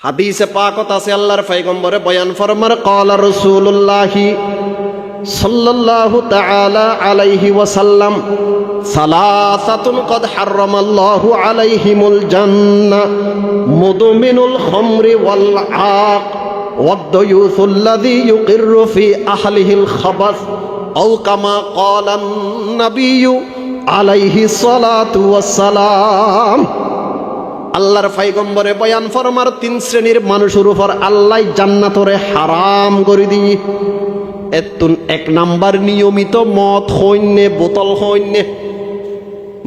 হাদিসে পাকত আছে আল্লাহর পয়গম্বরে বয়ান ফরমার ক্বালা রাসূলুল্লাহি সাল্লাল্লাহু তাআলা আলাইহি ওয়াসাল্লাম সালাসাতুন কদ হারামাল্লাহু আলাইহিমুল জান্নাহ মুদমিনুল খামরি ওয়াল আক ওয়াদ-দায়ুসুল্লাযী ইউকিররু ফি আহলিহিল খাবাস আও কামা ক্বালান নাবিয়্যু আলাইহিস সালাতু ওয়াস সালাম। আল্লাহর পয়গম্বরে বয়ান ফরমার তিন শ্রেণীর মানুষের উপর আল্লাহ জান্নাতরে হারাম করে দিয়ে এতুন এক নাম্বার নিয়মিত মদ হইনে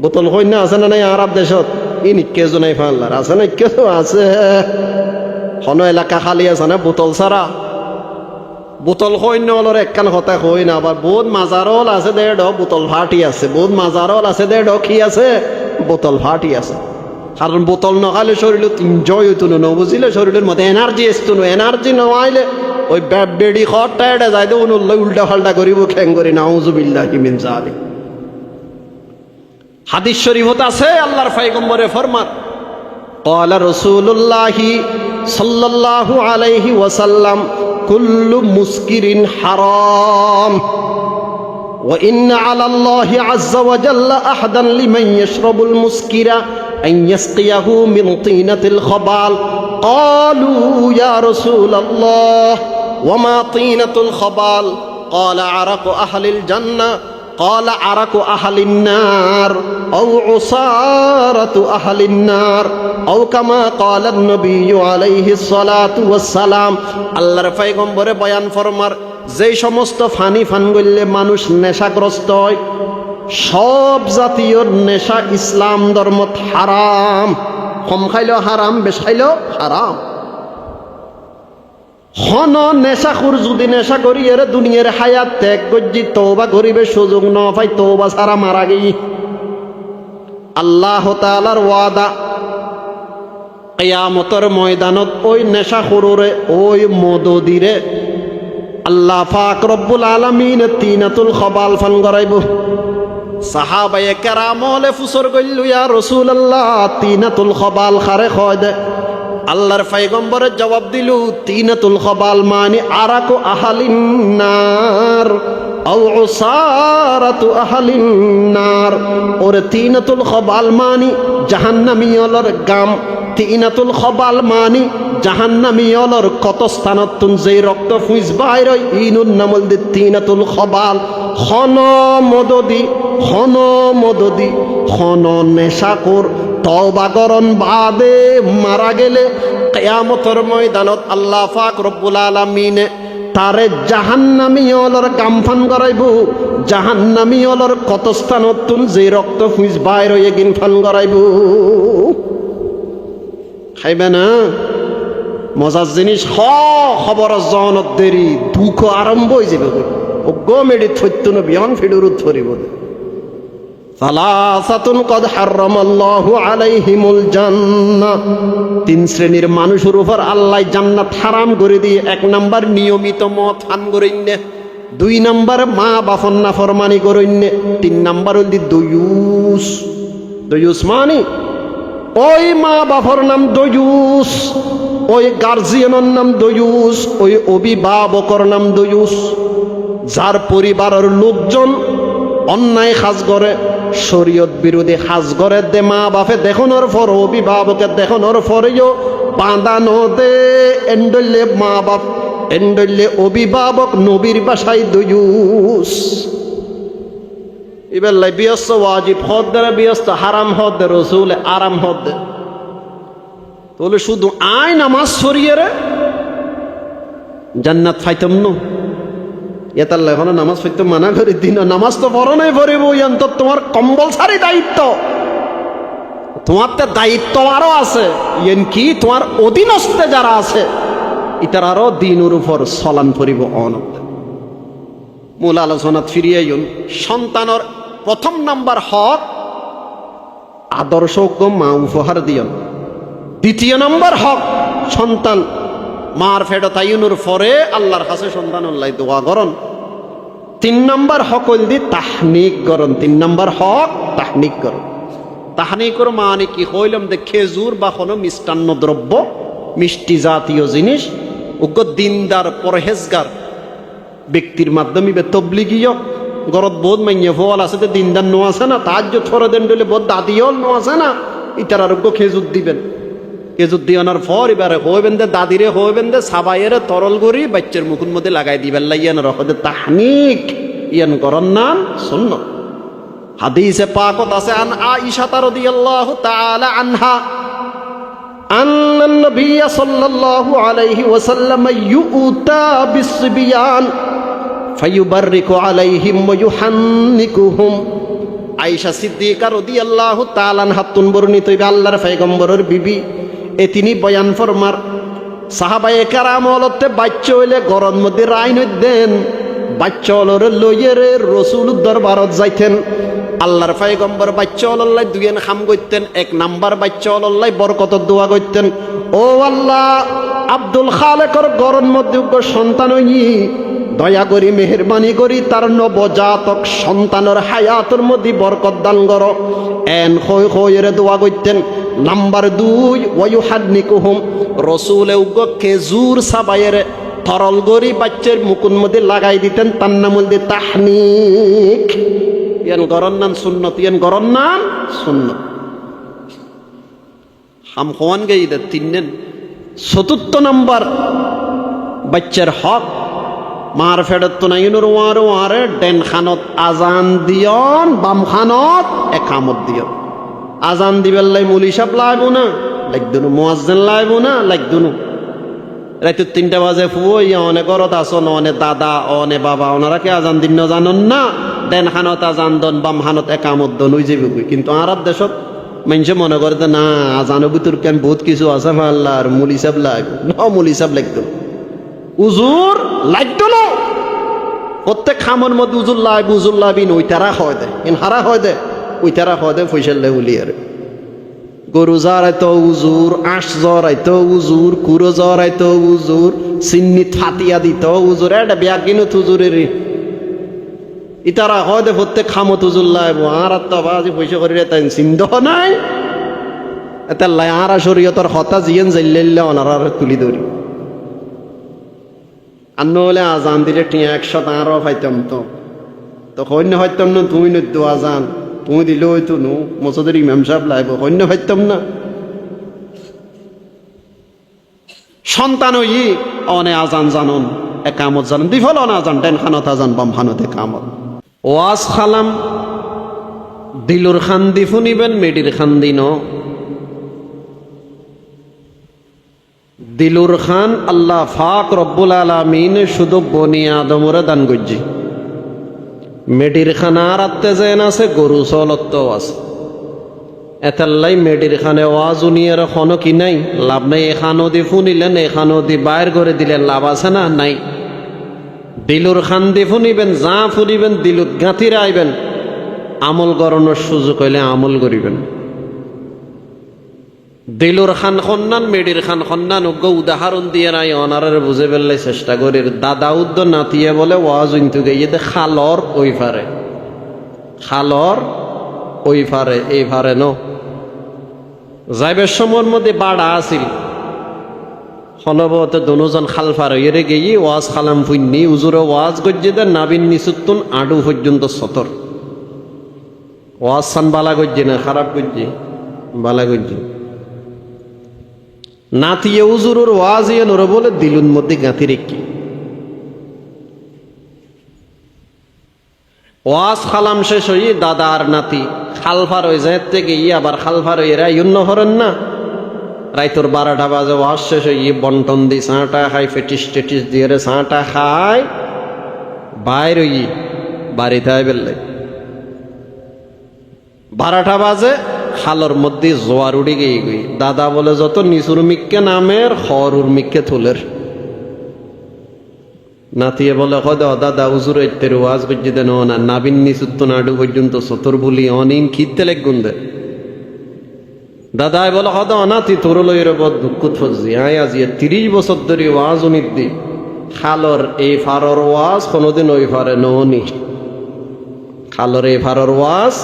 বোতল হইনে আছে না নাই আরব দেশত ইনি কেজো নাই ফাল্লার আছে না কেউ আছে হন এলাকা খালি আছে না বোতল ছাড়া বোতল হইনে অলর একখান কথা হই না আবার বহুত মাজারল আছে দেড় বোতল ফাটি আছে বহুত মাজারল আছে দেড় কি আছে বোতল ফাটি আছে কারণ বোতল নখালে শরীর এনজয় হইতো না বুঝিলে শরীরের মধ্যে এনার্জি আসতো না এনার্জি নয় ওই বেডি খরটা এটা যাইতে উল্টা ফাল্টা করিব খ্যাং করি নাউযুবিল্লাহি মিন যালিক। হাদিস শরীফত আছে আল্লাহর পয়গম্বরে ফরমান ক্বালা রাসূলুল্লাহি সাল্লাল্লাহু আলাইহি ওয়াসাল্লাম কুল্লু মুসকিরিন হারাম ওয়া ইন্না আলাল্লাহি আযজা ওয়া জাল্লা আহাদান লিমান ইয়াশরাবুল মুসকিরা أن يسقيه من طينة الخبال قالوا يا رسول الله وما طينة الخبال قال عرق أهل الجنة قال عرق أهل النار أو عصارة أهل النار أو كما قال النبي عليه الصلاة والسلام আল্লাহর পয়গম্বরে বয়ান ফরমার যেই সমস্ত ফানি ফানগুলো মানুষ নেশাগ্রস্ত হয় সব জাতীয় নেশা ইসলাম ধর্ম হারাম কম খাইলেও হারাম বেশ খাইলেও হারাম হন নেশাখুর যদি নেশা করি এর দুনিয়ার হায়াত ত্যাগ গজ্জি তওবা করিবে সুযোগ ন পাই তওবা ছাড়া মারা গেই আল্লাহ তাআলার ওয়াদা কিয়ামতের ময়দানত ওই নেশাখুররে ওই মদদিরে আল্লাহ পাক রব্বুল আলামিন তিনাতুল খবাল ফান করাইব। সাহাবায়ে কেরাম ওলে ফুসর কইলু ইয়া রাসূলুল্লাহ তিনাতুল খবাল খারে কয় দে আল্লাহর পয়গম্বরে জবাব দিলু তিনাতুল খবাল মানে আরাকু আহলিন নার আও উসারাতু আহলিন নার ওরে তিনাতুল খবাল মানে জাহান্নামীয়লর গাম তিনাতুল খবাল মানে জাহান্নামীয়লর কত স্থানতুন যেই রক্ত ফুঁস বাইর ইনুন নামল দি তিনাতুল খবাল খন মদদি খন নেশাকুর তওবা করন বাদে মারা গেলে কিয়ামতের ময়দানত আল্লাহ পাক রব্বুল আলামিন তারে জাহান্নামীয়লর গামফান করাইব জাহান্নামীয়লর কত স্থানতুন যে রক্ত ফুঁস বাইর হয়ে গিনফান করাইব খাইবে না মজার জিনিস খবর জনত দেরি দুঃখ আরম্ভ হয়ে যাবে ও মেডি থৈত্য বিয়ন ফিডুরুত ধরিব সালাসাতুন কদ হারামাল্লাহু আলাইহিমুল জান্নাহ তিন শ্রেণীর মানুষের উপর আল্লাহ জান্নাত হারাম করে দিয়ে এক নাম্বার নিয়মিত মদ পান করিনে দুই নাম্বার মা বাপন নাফরমানি করিনে তিন নাম্বার হল দয়ুস মানে ওই মা বাপর নাম দয়ুস ওই গার্জিয়ানের নাম দয়ুস ওই অভিভাবকর নাম দয়ুস যার পরিবারের লোকজন অন্যায় কাজ করে শরীয়ত বিরোধী কাজ করে দে মা বাপে দেখানোর পর অভিভাবকে দেখানোর পরেও বাঁধানো দে এন্ডলে মা বাপ এন্ডলে অভিভাবক নবীর বাসায় দয়ুস এবার ব্যস্ত ওয়াজিব হদ দ্বারা ব্যস্ত হারাম হদ দে রসুল আরাম হদ দে তাহলে শুধু আয় নামাজ সরিয়ে রে জান্নাত ফাইতাম ন এতাল্লা এখন নামাজ পড়তে মানা করে দিন নামাজ তো বড় নাই পড়িব তো তোমার কম্পালসারি দায়িত্ব তোমার তো দায়িত্ব আরো আছে ইয়েন কি তোমার অধীনস্থে যারা আছে ইতার আরো দিনের উপর চলান পড়িব অনত মূল আলোচনাত ফিরিয়ে সন্তানের প্রথম নাম্বার হক আদর্শজ্ঞ মা উপহার দিয়ন দ্বিতীয় নম্বর হক সন্তান মার ফেড তাইনুর পরে আল্লাহর কাছে সন্তান আল্লাহ দোয়া করন তিন নম্বর হক হল দি তাহনিক করন তিন নম্বর হক তাহনিক করন তাহনিকর মানে কি হইলাম দে খেজুর বা কোনো মিষ্টান্ন দ্রব্য মিষ্টি জাতীয় জিনিস উগ্র দিনদার পরহেজগার ব্যক্তির মাধ্যমে তবলিগীয় গরত বোধ মাইয়া ফল আছে দিনদার নো আছে না তাহাজ্জুদ ফরে দেন ডলে বোধ দাদিও নো আছে না ইটার আরোগ্য খেজুর দিবেন খেজুর দিয়ানোর পর এবারে হইবেন দে দাদিরে হইবেন দে সাবাইয়ের তরল করি বাচ্চার মুখের মধ্যে লাগাই দিবেন লাইয়ান রকদের তাহনিক ইয়ান করন নাম সুন্নাত হাদিসে পাকত আছে আন আয়েশা রাদিয়াল্লাহু তাআলা আনহা আন্না নবী সাল্লাল্লাহু আলাইহি ওয়াসাল্লাম ইউতা বিসবিয়ান ফায়ুবাররিকু আলাইহিম ওয়া ইউহান্নিকুহুম আয়েশা সিদ্দিকা রাদিয়াল্লাহু তাআলা আনহা বর্ণিত আল্লাহর পয়গম্বরের বিবি এ তিনি বয়ান ফরমার সাহাবায়ে কেরাম হলতে বাচ্চা হইলে গরম মধ্যে রাইন দেন বাচ্চা হলরে লইয়েরে রসুল দরবারত যাইতেন আল্লাহর পয়গম্বর বাচ্চা হল্লাই দুইয়েন খাম করতেন এক নাম্বার বাচ্চা হল্লাই বরকত দোয়া করতেন ও আল্লাহ আব্দুল খালেকর গরম মধ্যে সন্তান হই দয়া করি মেহরবানি করি তার নবজাতক সন্তানের হায়াতের মধ্যে বরকত দান করো এন হই হইরে দোয়া করতেন নাম্বার 2 ওয়ায়ুহান্নিকুহুম রসুলে উগ্র খেজুর সাবাইয়ের তরল গরি বাচ্চার মুকুন মধ্যে লাগাই দিতেন তার নাম মধ্যে তাহনিক ইয়ান গরন নাম সুন্নত ইয়ান গরন নাম সুন্নত হাম খোয়ান গেই দে তিননেন চতুর্থ নাম্বার বাচ্চার হক মার ফেরত তো নাই ওয়ারে ডেন খানত আজান দিয়ন বাম খানত একামত দিয়ন আজান দিবেন লাই মুলি সাহেব লাগবো না লাগদুনু মুয়াজ্জিন লাগবো না লাগদুনু রাত 3টা বাজে ফুয় অনেক ঘরত আসন অনেক দাদা অনেক বাবা ওনারা কি আজান দিন জানন না ডেন খানত আজান দন বাম খানত একামত দন হয়ে যাবে কিন্তু আরব দেশত মানুষে মনে করে না আজানো ভিতর কেন বহুত কিছু আছে আল্লাহর মুলি সাহেব লাগবে ন মুলি সাহেব লাগতো উজুর লাগতো না প্রত্যেক খামর মধ্যে উজুর লাইবিন ওই তারা হয় দে ইন হারা হয় দে ওই তারা হয় দে ফৈসাল্লে উলিয়ারে গরু জরাইতো উজুর আঁশ জরাইতো উজুর কুরো জরাইতো উজুর চিন্নি ফাতিয়া দিত উজুর এটা ব্যাগ কিনো তুজুরের ইতারা হয় দে প্রত্যেক খামত উজুর লাইব আর তো বাজি পয়সা করি তাই চিন্তা নাই এটা লাই আর শরীয়তর হতা জিয়েন জাইল্লাইল্লা ওনারা তুলি ধরি আর নহলে আজান দিলে টিয়া 100 আরও পাইতাম তো সৈন্য হইতাম না তুমি নদ্য আজান তুমি দিলে হয়তো নো মসজিদের ইমাম সাহেব লাগবে সৈন্য হইতাম না সন্তান হই অনে আজান জানন একামত জানন দিফল অন আজান ডেন খানত আজান বাম খানত একামত ওয়াজ খালাম দিলুর খান দি ফুনিবেন মেডির খান দিন দিলুর খান আল্লাহ ফাক রব্বুল আলামিন শুধু বনি আদমরে দান করছি মেডির খানা আর আত্মে যেন আছে গরু চলত্ব আছে এতাল্লাই মেডির খানে ওয়াজ উনিয়ার খনো কি নাই লাভ নাই এখানো দি ফুনিলেন এখানো দি বাইর করে দিলেন লাভ আছে না নাই দিলুর খান দি ফুনিবেন যা ফুনিবেন দিলুত গাঁথিরে আইবেন আমল করানোর সুযোগ হইলে আমল করিবেন দিলুর খান খন্নান মেডির খান খন্নান উগ্র উদাহরণ দিয়ে নাই অনারের বুঝে ফেললে চেষ্টা করি দাদা উদ্দ নাতিয়ে বলে ওয়াজ ইন্তু গিয়ে খালর ওই ফারে খালর ওই ফারে এই ফারে ন যাইবের সময়ের মধ্যে বাড়া আসিল হলবতে দুজন খালফার এরে গিয়ে ওয়াজ খালাম ফুন্নি উজুরে ওয়াজ গজ্জে দেন নাবিন নিচুত্তুন আডু পর্যন্ত সতর ওয়াজ সান বালা গজ্জে না খারাপ গজ্জে বালা গজ্জে নাতিয়ে উজুরুর ওয়াজ ইয়ে নরে বলে দিলুন মধ্যে গাঁথি রেখি ওয়াজ খালাম শেষ হই দাদা আর নাতি খালফার হয়ে যায় থেকে আবার খালফার হয়ে এরা ইউন্ন হরেন না রাইতর 12টা বাজে ওয়াজ শেষ হই বন্টন দি চাটা খাই ফেটিস টেটিস দিয়ে রে চাটা খাই বাইর হই বাড়িতে আই বেললে 12টা বাজে খালর মধ্যে জোয়ার উড়ি গিয়ে গই দাদা বলে যত নিচুর মিক্কে নামের হরুর মিক্কে থুলের নাতিয়ে বলে কদ দাদা উজুর এর ওয়াজ গজ্জি দেন না নাবিন নিচুত্ত নাডু পর্যন্ত সতর বলি অনিন খিতে লেগ গুন্দে দাদাই বলে কদ নাতি তোর লইরে বদ দুঃখ ফজি আয় আজি 30 বছর ধরে ওয়াজ উনিত দি খালর এই ফারর ওয়াজ কোনোদিন ওই ফারে ননি খালর এই ফারর ওয়াজ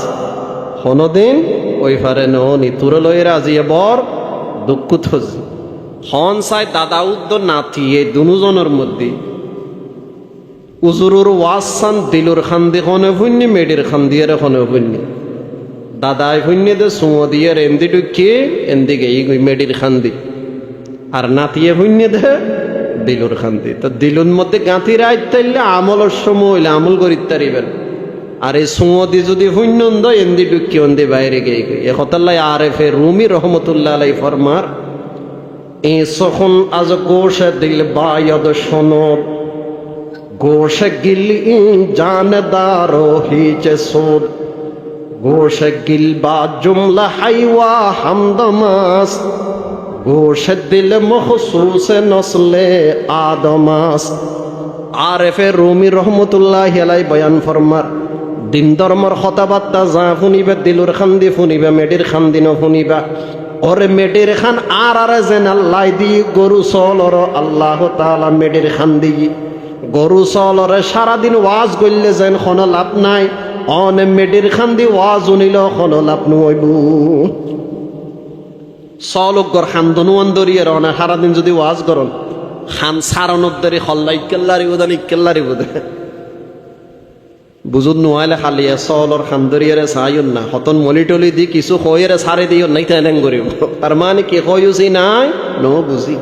কোনোদিন ওই ফারে ননি তোর লইরে আজি বর দুঃখ ফজি হন চাই দাদা উদ্দ নাতি এই দুজনের মধ্যে উজুরুর ওয়াজ চান দিলুর খান্দি খনে ফুন্নি মেডির খান্দিয়ার খনে ফুন্নি দাদাই ফুন্নি দে সুঁ দিয়ে এমদি ঢুকিয়ে এমদিকে এই মেডির খান্দি আর নাতিয়ে ফুন্নি দে দিলুর খান্দি। তো দিলুর মধ্যে গাঁথির আইতাইলে আমলের সময় হইলে আমল করিতে পারিবেন। আর এই সুঁদি যদি ফুন্নন্দ এমদি ঢুকিয়ে এমদি বাইরে গিয়ে এ কথাল্লাই আরেফে রুমি রহমতুল্লাহ আলাই ফরমার এ সখন আজ গোশে দিল বায়দ সনদ গোশে গিল জানদারো হিচে সোদ গোশে গিল বা জুমলা হাইওয়া হামদমাস গোশে দিল মখসুস নসলে আদমাস। আরেফে রুমি রহমতুল্লাহ আলাই বয়ান ফরমার দিন ধর্মর কথাবার্তা যা শুনিবে দিলুর খান্দি শুনিবে মেডির খান্দি ন শুনিবা ওরে মেডির খান আর যেন আল্লাহ দি গরু চলর আল্লাহ তাআলা মেডির খান দি গরু চলরে সারাদিন ওয়াজ করলে যেন কোনো লাভ নাই অনে মেডির খান দি ওয়াজ শুনিল কোনো লাভ নইব। চলকর খান দনুয়ান দরিয়ে অনে সারাদিন যদি ওয়াজ করন খান সারানোর দরি হল্লা ইকেল্লারি বোধ ইকেল্লারি বোধ বুঝুন নোয়াইলে খালি চলর খান্দরিয়ারে চাইন না হতন মলি টলি দি কিছু কয়েরে সারে দিও নাই তাই করিব তার মানে কি কয়ুছি নাই ন বুঝি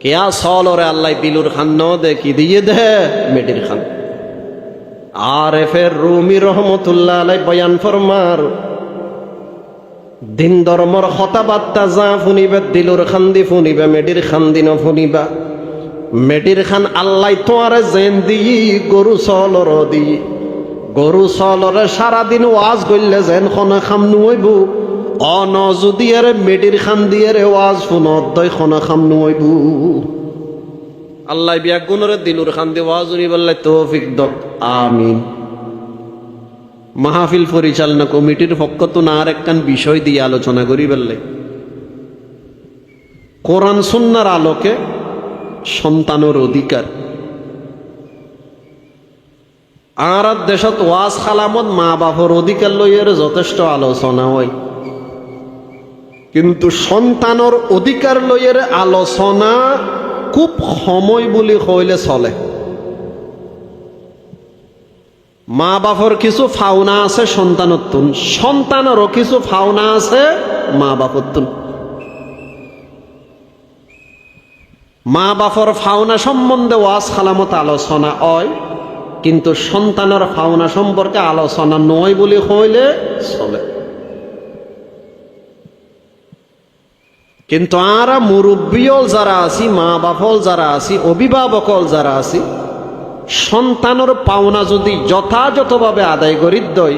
কেয়া চলরে আল্লাহ দিলুর খান ন দে কি দিয়ে দে মেডির খান। আর এফের রুমি রহমতুল্লাহ আলাই বয়ান ফরমার দিন ধর্মর কথাবার্তা যা শুনিবে দিলুর খান্দি শুনিবে মেডির খান্দি ন শুনিবা মেডির খান আল্লাহ তোয়ারে জেন দিই গরু চলর দি গরু চলরে সারাদিন ওয়াজ করলে যেন খনে খাম নুইব অন যদি আরে মেডির খান দিয়ে ওয়াজ শুনদয় খনে খাম নুইব। আল্লাহ বিয়া গুণরে দিলুর খান দিয়ে ওয়াজ উনি বললে তৌফিক দক আমিন। মাহফিল পরিচালনা কমিটির পক্ষ তো না আর একখান বিষয় দিয়ে আলোচনা করি বললে কোরআন সুন্নাহর আলোকে সন্তানের অধিকার। আর দেশত ওয়াজ খালামত মা বাপর অধিকার লইয়ের যথেষ্ট আলোচনা হয় কিন্তু সন্তানের অধিকার লইয়ের আলোচনা খুব সময় বলি কইলে চলে। মা বাপর কিছু ফাওনা আছে সন্তানের তুন সন্তানেরও কিছু ফাওনা আছে মা বাপর তুন। মা বাপর ফাওনা সম্বন্ধে ওয়াজ খালামত আলোচনা হয় কিন্তু সন্তানের ফাওনা সম্পর্কে আলোচনা নয় বলে কইলে চলে। কিন্তু আরা মুরব্বীল যারা আছি মা বাপল যারা আছি অভিভাবকল যারা আছি সন্তানের পাওনা যদি যথাযথভাবে আদায় করি দই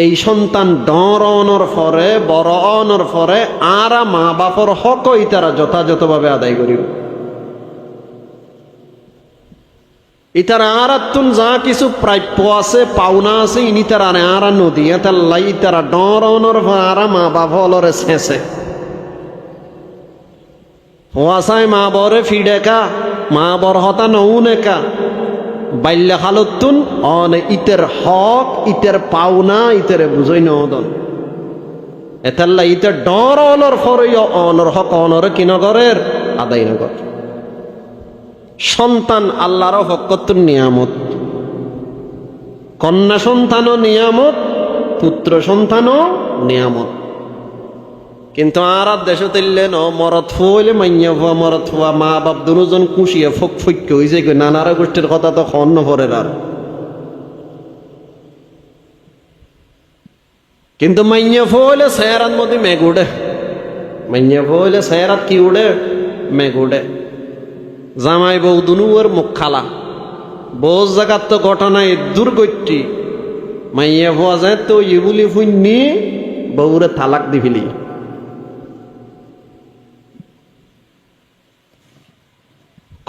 এই সন্তান ডরনের ফরে বড় অনর ফরে আরা মা বাপর হকই তারা যথাযথভাবে আদায় করিব। ইতারা আরাতুন যা কিছু প্রাপ্য আছে পাওনা আছে ইনি তারা আরা নদী এতাল্লাই তারা ডরনের আরা মা বাপলরে ছেঁচে ওয়াসায় মা বরে ফিডেকা মা বর হতা নৌনেকা বাল্যা খালতুন অন ইতের হক ইতের পাওনা ইতেরে বুঝই নদন এতাল্লা ইতের ডর অনর ফরই অনর হক অনর কিনগরের আদায় নগর। সন্তান আল্লাহর হকতুন নিয়ামত কন্যা সন্তানও নিয়ামত পুত্র সন্তানও নিয়ামত কিন্তু আর দেশে তেললেন মরত ফুলে মাইয়া ফুয়া মরত ফুয়া মা বাপ দুজন কুশিয়া ফক ফৈক্য হয়েছে নানারা গোষ্ঠীর কথা তো খন্ন পরে আর কিন্তু মাইয়া ফুলে সেরাত মধ্যে মেঘ উড়ে মাইয়া ফুলে সেরাত কি উড়ে মেঘ উড়ে। জামাই বউ দুনুয়ের মুখ খালা বোঝ জায়গার তো ঘটনায় দুর্গতি মাইয়া ফুয়া যায় তো ইবুলি ফুন্নি বউরে তালাক দি ফেলি।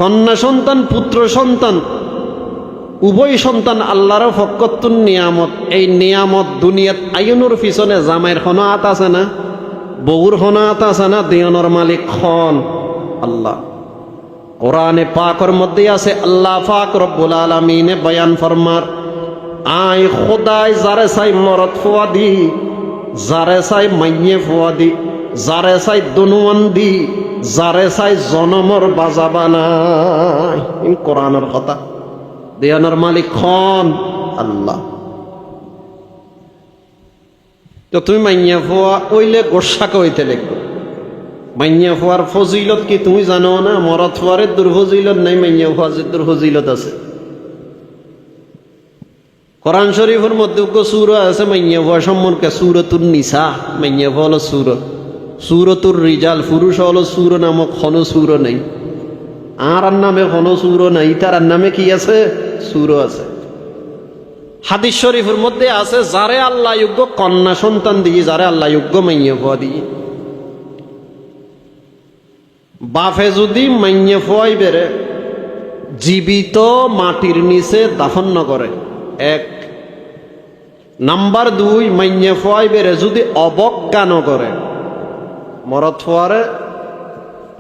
কন্যা সন্তান পুত্র সন্তান উভয় সন্তান আল্লাহর ফকতুন নিয়ামত। এই নিয়ামত দুনিয়াত আইনুর পিছনে জামাইয়ের খন হাত আছে না বউর খন হাত আছে না দিয়নের মালিক খন আল্লাহ। কোরআনে পাকের মধ্যে আছে আল্লাহ পাক রব্বুল আলামিনে বয়ান ফরমার আই খোদাই যারে চাই মরদ ফুয়া দি যারে চাই মাইয়ে ফুয়া দি যারে চাই দুনুয়ান দি যারে চাই জনমর বাজা বানায়। কোরআনের কথা। দেয়ানোর মালিক খন আল্লাহ। তো তুমি মাইয়া ফোয়া ওইলে গোসাকে হইতে লিখবো। মাইয়া ফোয়ার ফজিলত কি তুমি জানো না? মরদ ফোয়ারের দুর্ফজিলত নাই, মাইয়া ফোয়াজের দুর্ফজিলত আছে। কোরআন শরীফের মধ্যে সূরা আছে মাইয়া ফোয়া সম্পর্কে, সূরাতুন নিসা। মাইয়া ফোয়া হলো সূরা, সূরাতুর রিজাল পুরুষ হলো সূরা নামক কোনো সূরা নেই। আর নামে কোনো সূরা নাই, তার নামে কি আছে? সূরা আছে। হাদিস শরীফের মধ্যে আছে যারে আল্লাহ যোগ্য কন্যা সন্তান দিয়ে, যারে আল্লাহ যোগ্য মাইয়া ফোয়া দিয়ে। বাফে যদি মাইয়া ফোয়াই বেড়ে জীবিত মাটির নিচে দাফন না করে, এক নাম্বার দুই, মাইয়া ফোয়াই বেড়ে যদি অবজ্ঞা ন করে। মরদ ফোয়ারে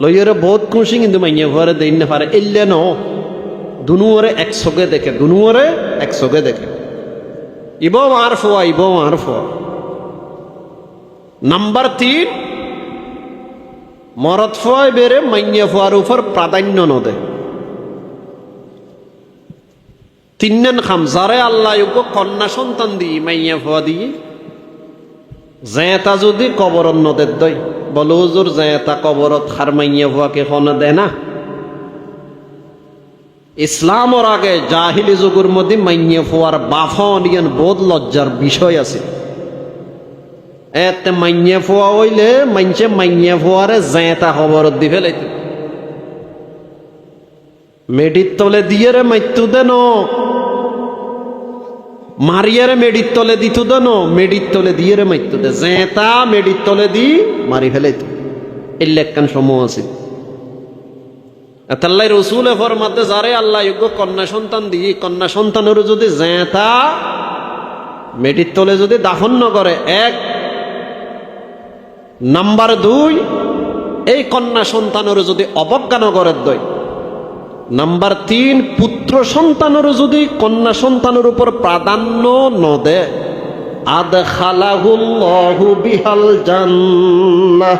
লইয়ারে বহুত খুশি, কিন্তু মাইয়া ফোয়ারে দেই না পারে, এলে ন দুনুয়ারে একসঙ্গে দেখে, দুনুয়ারে একসঙ্গে দেখে। ইব আর ফোয়া, ইব আর ফোয়া। নাম্বার তিন, মরদ ফোয়াই বেড়ে মাইয়া ফোয়ার উপর প্রাধান্য ন দেয়। তিন খাম, যারে আল্লাহ যোগ্য কন্যা সন্তান দিই মাইয়া ফোয়া দিয়ে, জেতা যদি কবরত নদের দই, বলো হুজুর জেতা কবরত খার মাইয়া ফোয়াকে খন দেয় না। ইসলামর আগে জাহিলি যুগের মধ্যে মাইয়া ফোয়ার বাফন ইয়ান বহুত লজ্জার বিষয় আছে। এতে মাইয়া ফোয়া হইলে মাইনছে মাইয়া ফোয়ারে জেতা খবরত দি ফেলাইত, মেডির তলে দিয়ে রে মাইতু দেন, মারিয়ারে মেডির তলে দিত দেন, মেডির তলে দিয়ে রে মাইতু দে, জেতা মেডির তলে দি মারি ফেলাইত। এই লেখান সমূহ আছে। আল্লাহ রসুল ফরমাতে যারে আল্লাহ যোগ্য কন্যা সন্তান দিয়ে, কন্যা সন্তানের যদি জেতা মেডির তলে যদি দাফন ন করে, এক নাম্বার দুই, এই কন্যা সন্তানের যদি অবজ্ঞা ন করে দই, নাম্বার তিন, পুত্র সন্তানের যদি কন্যা সন্তানের উপর প্রাধান্য ন দে, আদখালাহুল্লাহু বিহাল জান্নাহ।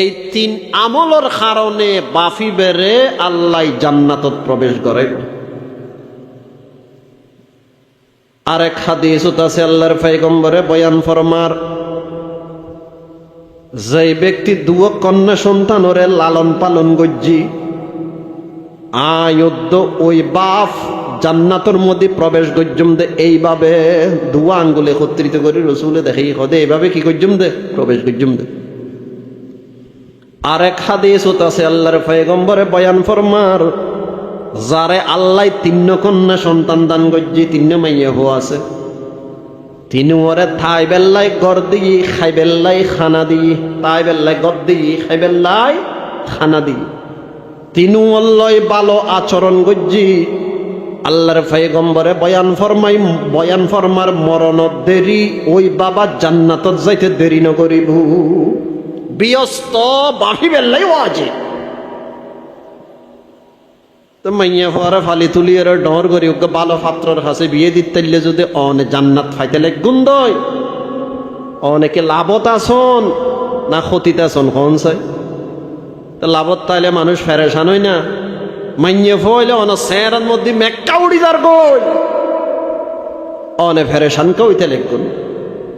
এই তিন আমলের কারণে বাফি বেড়ে আল্লাহ জান্নাতত প্রবেশ করে। আরেক হাদিসত আছে আল্লাহর পয়গম্বরে বয়ান ফরমার, যে ব্যক্তি দুও কন্যা সন্তানরে লালন পালন গজ্জি আয়ুদ্ধ ওই বাপ জান্নাতের মধ্যে প্রবেশ গজ্জম দে। এইভাবে দুয়া আঙ্গুলে একত্রিত করি রসুলে দেখে কদে এইভাবে কি গজ্জম দে? প্রবেশ গজ্জম দে। আরেক হাদিসত আছে আল্লাহর পয়গম্বরে বয়ান ফরমার, যারে আল্লাহ তিন কন্যা সন্তান দান গজ্জি, তিন মাইয়া হো আছে, তিন ওরে থাই বেল্লাই গর দিই, খাই বেল্লাই খানা দিই, তাই বেল্লাই গর দিই, খাই বেল্লাই খানা দিই, তিন অল্লয় ভালো আচরণ গজ্জি। আল্লাহর পয়গম্বরে বয়ান ফরমার মরণ দেরি, ওই বাবা জান্নাতত যাইতে দেরি ন করিব। বিয়স্ত বাফি বেল্লাই ওয়াজে তো মাইয়া ফোয়ারে ফালি তুলি এর ডর করি ওকে ভালো পাত্রর কাছে বিয়ে দিতে যদি অনে জান্নাত ফাইতে লেগ গুন্দয়, অনেকে লাভত আসন না ক্ষতিত আসন কোন চাই? তো লাভত তাইলে মানুষ ফেরেশান হয় না? মাইয়া ফোয়াইলে অন সেরার মধ্যে মেক্কা উড়ি যার গই, অনে ফেরেশান কইতে লেগ গুন।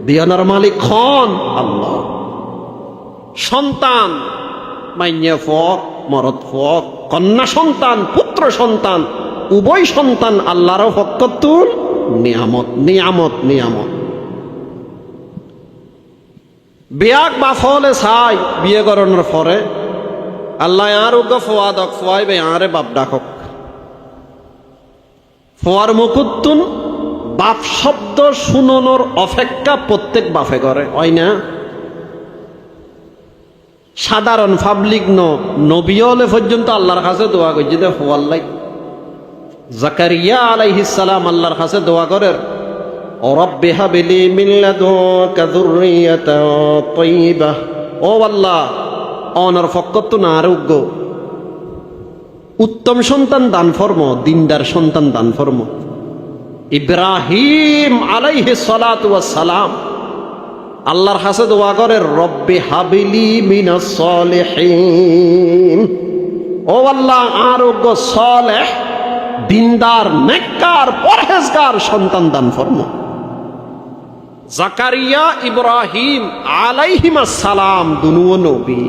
দিয়ানার মালিক খন আল্লাহ। সন্তান মাইয়া ফক মরদ ফক, কন্যা সন্তান পুত্র সন্তান উভয় সন্তান আল্লাহর ফকতুল নিয়ামত, নিয়ামত, নিয়ামত। বিয়াক বা ফলে চাই বিয়ে করানোর পরে আল্লাহ আর উগ্র ফোয়া দক ফোয়াই বে আরে বাপ ডাকক। ফোয়ার মুকুত্তুন বাপ শব্দ শুনানোর অপেক্ষা প্রত্যেক বাপে করে, হয় না? সাধারণ পাবলিক নবী হলে পর্যন্ত আল্লাহর কাছে দোয়া করছে দে ফোয়াল্লাই। জাকারিয়া আলাইহিস সালাম আল্লাহর কাছে দোয়া করেন, রব্বি হাবলি মিন লাদুনকা যুররিয়াতান তাইয়্যিবাহ। ও আল্লাহ, অনার ফকত না আরোগ্য উত্তম সন্তান দান ফরম, দিনদার সন্তান দান ফরম। ইব্রাহিম আলাইহিস সালাতু ওয়াস সালাম আল্লাহর কাছে দোয়া করে, রব্বি হাবিলি মিনাস সলিহিন, ও আল্লাহ আরোগ্য সালেহ দিনদার নেককার পরহেজগার সন্তান দান ফরমা। জাকারিয়া ইব্রাহিম আলাইহিমাস সালাম দুনুও নবী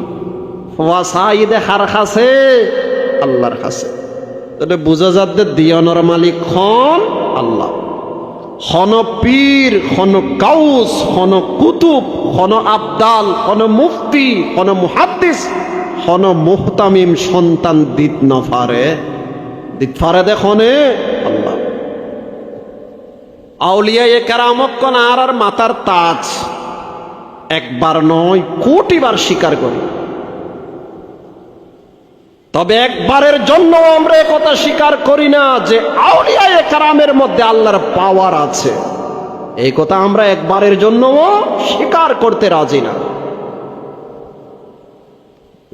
ওয়াসাইদে হার কাছে আল্লাহর কাছে। এটা বুঝা যাচ্ছে দিয়ানোর মালিক খন আল্লাহ। খন পীর, খন কাউস, খন কুতুব, খন আবদাল, খন মুফতি, খন মুহাদ্দিস, খন মুহতামিম সন্তান দিত নফারে দেখনে আল্লাহ। আউলিয়া এ কেরামত কোন আর মাথার তাজ একবার নয় কোটিবার স্বীকার করি, তবে একবারের জন্য আমরা কথা স্বীকার করি না যে আউলিয়া এ কেরামের মধ্যে আল্লাহর পাওয়ার আছে। এই কথা আমরা একবারের জন্য স্বীকার করতে রাজি না।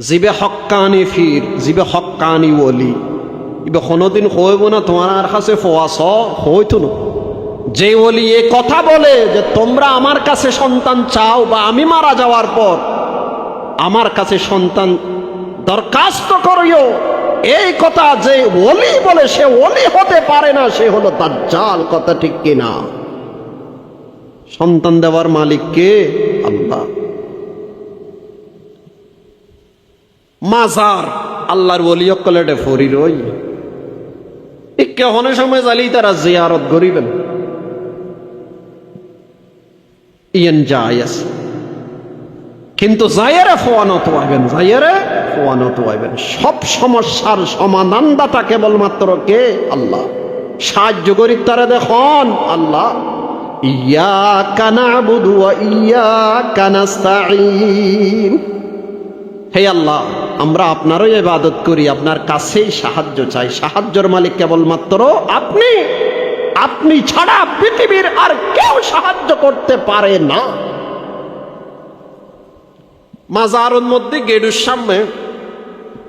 জিবে হক্কানি ফির, জিবে হক্কানি ওলি, ইবে কোনোদিন হইব না তোমার কাছে ফোয়াস হইতো না। যে ওলি এ কথা বলে যে তোমরা আমার কাছে সন্তান চাও বা আমি মারা যাওয়ার পর আমার কাছে সন্তান দরখাস্ত করিও, এই কথা যে ওলি বলে সে ওলি হতে পারে না, সে হলো দাজ্জাল। কথা ঠিক কিনা? সন্তান দেওয়ার মালিক কে? আল্লাহ। মাজার আল্লাহর ওলি কলেটে ফরি রই কেহনের সময় জালি তারা জিয়ারত করিবেন, ইয়েন জায়েজ, কিন্তু জায়েরে ফোয়ানত আইবেন, জায়েরে ফোয়ানত আইবেন। সব সমস্যার সমাধানদাতা কেবলমাত্র কে? আল্লাহ। সাহায্য করি তারা দেখুন আল্লাহ। ইয়াকা না'বুদু ওয়া ইয়াকা নাস্তাঈন। হে আল্লাহ, আমরা আপনারই ইবাদত করি, আপনার কাছেই সাহায্য চাই। সাহায্যের মালিক কেবলমাত্র আপনি, আপনি ছাড়া পৃথিবীর আর কেউ সাহায্য করতে পারে না। মাজারের মধ্যে গেডুর সামনে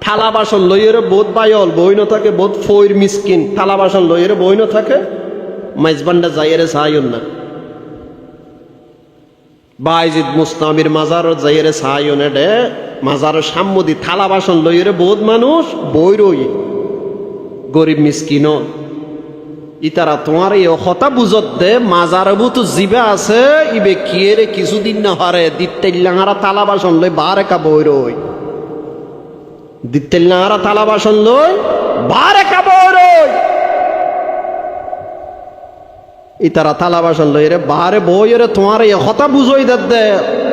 থালা বাসন লইয়ের বোধ বাইল বই না থাকে, বোধ ফইর মিসকিন থালা বাসন লইয়ের বই না থাকে, মাইজবান্ডা যাইয়ের সাহায্য না। বাইজিদ মুস্তামির মাজারত যাইয়ের সাহায্য না ডে, মাজারের সাম্মদি থালা বাসন লইয়ের বোধ মানুষ বই রই গরিব মিসকিন। ইতারা তোমার এই কথা বুঝত দে মাজারবু তো জিবে আছে, ইবে কিয়েরে কিছুদিন না হারে দিতেল্লাঙারা থালা বাসন লই বারে কা বই রই, দিতেল্লাঙারা থালা বাসন লই বারে কা বই রই। ইতারা থালা বাসন লই রে বারে বই রে তোমার এই কথা বুঝই দে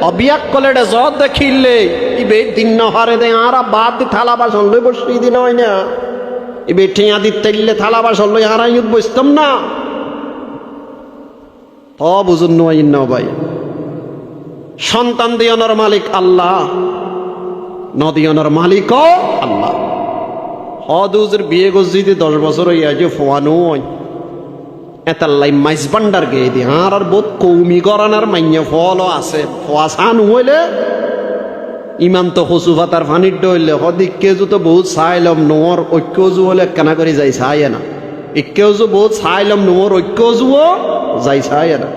অবিয়াক কলে রে জত দেখিলে ইবে দিন না হারে দে আরা বাদ দি থালা বাসন লই বসি দিন হয় না, ইবে ঠিয়া দিতেল্লে থালা বাসন লই আরা ইউত বসতাম না। ও বুঝুন নয় না ভাই, সন্তান দিয়ানোর মালিক আল্লাহ, নদিয়ানোর মালিকও আল্লাহ। হদুজের বিয়ে গজিতে 10 বছর হইয়া যে ফোয়ানো এতাল্লাই মাইজ বান্ডার গিয়ে দি আর বোধ কৌমি করানার মাইন্য ফলও আছে। ফোয়াশান হইলে ইমান তো কচু ভাতার ফানির ডইলে হদিককেজু তো বহুত চাইলম নোর ঐক্যজু হলে কেনা করে যাই চাই না, ইকেজু বহুত চাইলম নোর ঐক্যজুও যাই চাই না।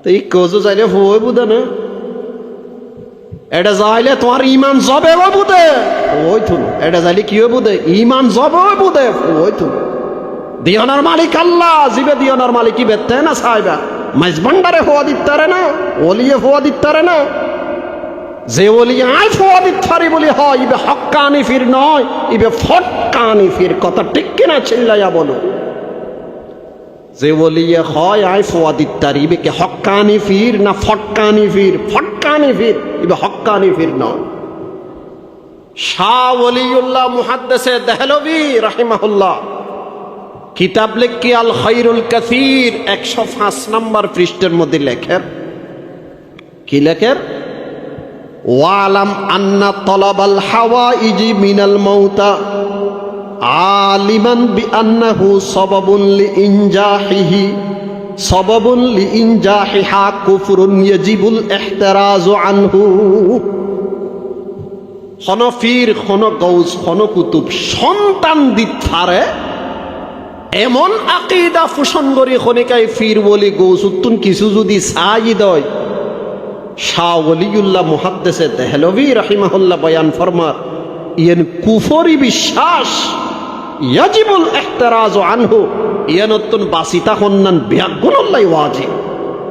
তো ইকেজু চাইলে ফই বুঝে না, এটা যাইলে তোমার ইমান জবে বুঝে ওই থুন, এটা যাইলে কি বুঝে ইমান জবে বুঝে ওই থুন। দিয়ানার মালিক আল্লাহ, জিবে দিয়ানার মালিক কি বেতে না চাইবা মাইজ ভান্ডারে হওয়া দিতে না, ওলিয়ে হওয়া দিতে না। যে ওলি আই ফোয়া দিতে পারি বলি হয় ইবে হক্কানি ফির নয়, ইবে ফটকানি ফির। কথা ঠিক কিনা চিল্লাইয়া বলো। যে ওলিয়ে হয় আই ফোয়া দিতে পারি ইবে কে হক্কানি ফির না ফটকানি ফির? ফটকানি ফির, ইবে হক্কানি ফির নয়। শাহ ওলিউল্লাহ মুহাদ্দিসে দেহলভী রাহিমাহুল্লাহ কিতাব লেখি আল খায়রুল কাসীর 105 নম্বর পৃষ্ঠার মধ্যে লেখেন, কি লেখেন? ওয়ালাম আন্না তলাবাল হাওয়াইজি মিনাল মাউতা আলিমান বিআন্নাহু সাবাবুন লিইনজাহিহি সাবাবুন লিইনজাহিহা কুফরুন ইয়াজিবুল ইহতিরাজু আনহু। হনফির, হন গৌস, হন কুতুব সন্তান দিতারে এমন আকিদা ফুসন করি খনিকায় ফির বলি গৌস উত্তুন কিছু যদি চাই দয় শাহ ওলিউল্লাহ মুহাদ্দিসে দেহলভী রাহিমাহুল্লাহ বয়ান ফরমার ইয়েন কুফরি বিশ্বাস ইয়াজিবুল ইহতিরাজু আনহু ইয়ানতুন বাসিতা হন্নান বিয়াগুনুল্লাহি ওয়াজিব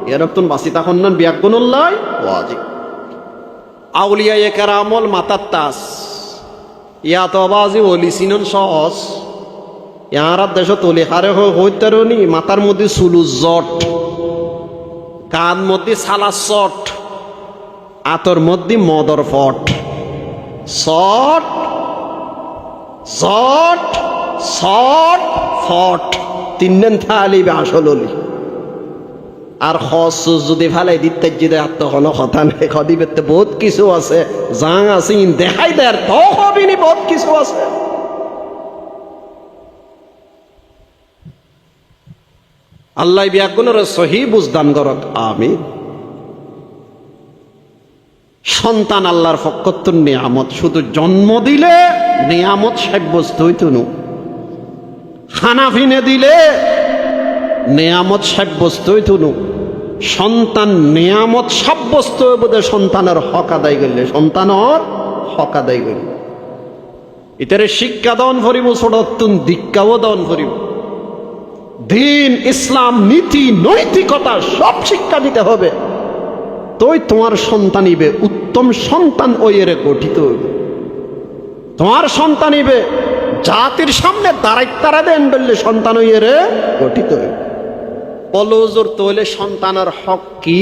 ইয়ানতুন বাসিতা হন্নান বিয়াগুনুল্লাহি ওয়াজিব আউলিয়ায়ে কেরামল মাতাত্তাস ইয়া তো বাজি ওলি সিনন সহজ ইয়ার দেশ তলি হারে হইতারনি মাথার মধ্যে সুলু জট কান মধ্যে সালা চট আতর মধ্যে মদর ফট শট শট শট ফট তিনজন থালিবে আসললি আর খস যদি ফেলাই দিতে যদি আর তখন কথা নেই খদিবেতে বহুত কিছু আছে জাং আছে দেখাই দেয় তো হবিনি বহুত কিছু আছে আল্লাহ বিয়াগুনের সহি বুঝদান করক আমিন সন্তান আল্লাহর ফকত্তর নিয়ামত শুধু জন্ম দিলে নিয়ামত সাব্যস্ত হইতো না খানাফিনে দিলে নিয়ামত সাব্যস্ত হইতো না সন্তান নিয়ামত সাব্যস্ত বোধ সন্তানের হক আদায় করলে সন্তানের হক আদায় করলে এটারে শিক্ষা দান করিব ছোটতুন দীক্ষাও দান করিব দিন ইসলাম নীতি নৈতিকতা সব শিক্ষা দিতে হবে তোই তোমার সন্তান ইবে উত্তম সন্তান ওই এর গঠিত হইবে তোমার সন্তান ইবে জাতির সামনে দাঁড়াইতারা দেন বললে সন্তান ওই এর গঠিত হইবে পলজোর তোলে সন্তানের হক কি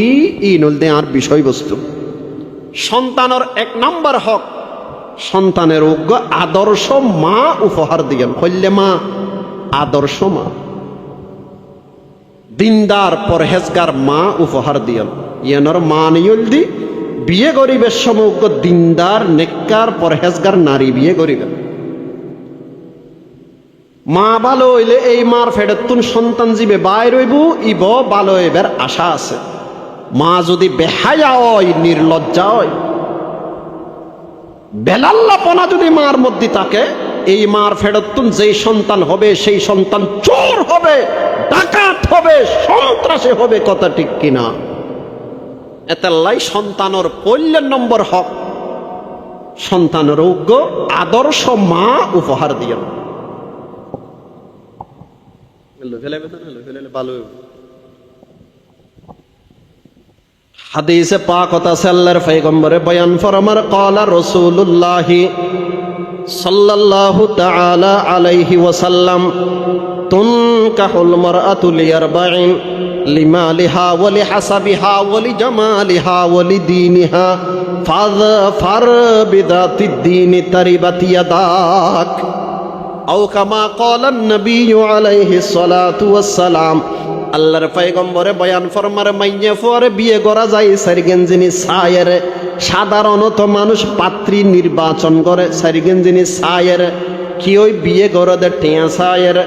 ইনুল দে আর বিষয়বস্তু সন্তানের এক নম্বর হক সন্তানের যোগ্য আদর্শ মা উপহার দিয়েন কইলে মা আদর্শ মা দিনদার পরহেজগার মা উপহার দিয়েন ইয়ানোর মা নিয়ল দি বিয়ে গরিবের সমগ্র দিনদার নেককার পরহেজগার নারী বিয়ে গরিবের মা ভালো হইলে এই মার ফেরতুন সন্তান জীবে বাইর হইব ইব ভালো হইবার আশা আছে মা যদি বেহায়া হয় নির্লজ্জা হয় বেলাল্লাপনা যদি মার মধ্যে থাকে এই মার ফেরতুন যেই সন্তান হবে সেই সন্তান চোর হবে ডাকাত হবে সন্ত্রাসী হবে কথা ঠিক কিনা এতাল্লাই সন্তানের পল্লের নম্বর হক সন্তানের যোগ্য আদর্শ মা উপহার দিয়ে হাদিসে পাক কথা আল্লাহর পয়গম্বরে বয়ান ফরমার ক্বালা রাসূলুল্লাহ সাল্লাল্লাহু তাআলা আলাইহি ওয়াসাল্লাম তুনকাহুল মারআতু লিআরবাইন লিমালিহা ওয়া লিহাসাবিহা ওয়া লিজামালিহা ওয়া লিদীনিহা ফাযফার বিদাতিদ দীনি তারিবাত ইয়াদাক আও কামা ক্বালা নবী আলাইহিস সালাতু ওয়াস সালাম আল্লাহর পয়গম্বরে বয়ান ফরমার মাইয়া পরে বিয়ে করা যায় সারিগেনজিনি সায়ের সাধারণত মানুষ পাত্রী নির্বাচন করে সারিগেনজিনি সায়ের কেউ বিয়ে করে দে টিয়া সায়ের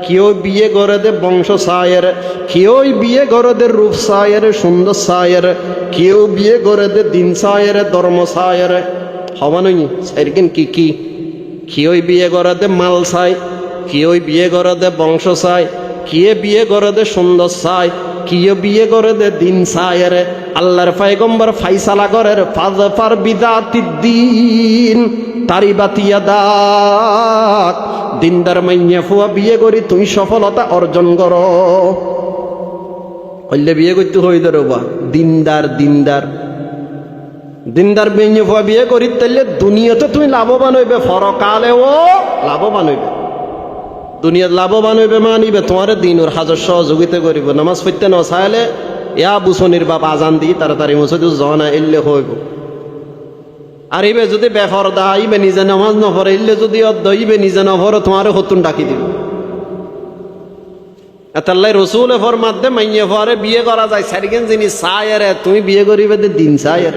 কেউ বিয়ে করে দে বংশ সায়ের কেউ বিয়ে করে দে রূপ সায়ের সুন্দর সায়ের কেউ বিয়ে করে দে দিন সায়ের ধর্ম সায়ের হবা নই সারিগেন কি কি কেউ বিয়ে করে দে মাল সাই কেউ বিয়ে করে দে বংশ সাই কিয়ে বিয়ে করে দে সুন্দর চাই কিয়ে বিয়ে করে দে দিন চায়ের আল্লাহর পয়গম্বর ফাইসালা করের ফাজফার বিদাতিদ দিন তারিবাত ইয়াদাক দিনদার মাইয়া ফুয়া বিয়ে করি তুমি সফলতা অর্জন করো কইলে বিয়ে করতে হই দরবা দিনদার দিনদার দিনদার মাইয়া ফুয়া বিয়ে করি তাইলে দুনিয়াতে তুমি লাভবান হইবে পরকালেও লাভবান হইবে দুনিয়ার লাভবান হইবে মানিবে তোমার দিন ওর হাজার সহযোগিতা করিব নামাজ পড়তে ন চাইলে ইয়া বুসনির বাপ আজান দি তাড়াতাড়ি মুছে জনা এলে হইব আর ইবে যদি বেফরদা ইবে নিজে নামাজ নপড়ে ইলে যদি ইবে নিজে নপড়ে তোমার হতুন ডাকি দিব এতাল্লাই রসুল এফর মাধ্যমে মাইয়ে ফরে বিয়ে করা যায় সারিগেন যিনি চায়েরে তুমি বিয়ে করিবে দিন চায়ের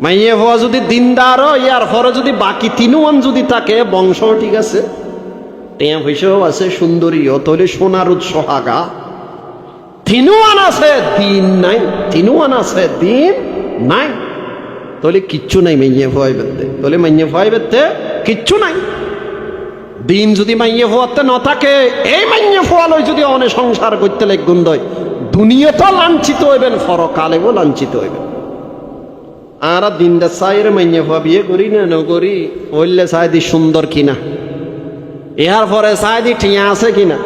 মাইয়ে ফোয়া যদি দিনদার ইয়ার ফরে যদি বাকি তিনুয়ান যদি থাকে বংশ ঠিক আছে টিয়া পয়সাও আছে সুন্দরীও তাহলে সোনার সোহাগা তিনুয়ান আছে দিন নাই তিনুয়ান আছে দিন নাই তাহলে কিচ্ছু নাই মাইয়ে ফোয়াই বেতে তাহলে মাইয়ে ফোয়াই বেতে কিচ্ছু নাই দিন যদি মাইয়ে ফোয়াতে না থাকে এই মাইয়ে ফোয়ালই যদি অনেক সংসার করতে লেগুন দয় দুনিয়া তো লাঞ্ছিত হইবেন পরকালেও লাঞ্ছিত হইবেন আর দিনটা চাইয়ের মাইনে ফুয়া বিয়ে করি না নকরি বললে চাইদি সুন্দর কিনা, এর পরে চাইদি ঠিয়া আছে কিনা,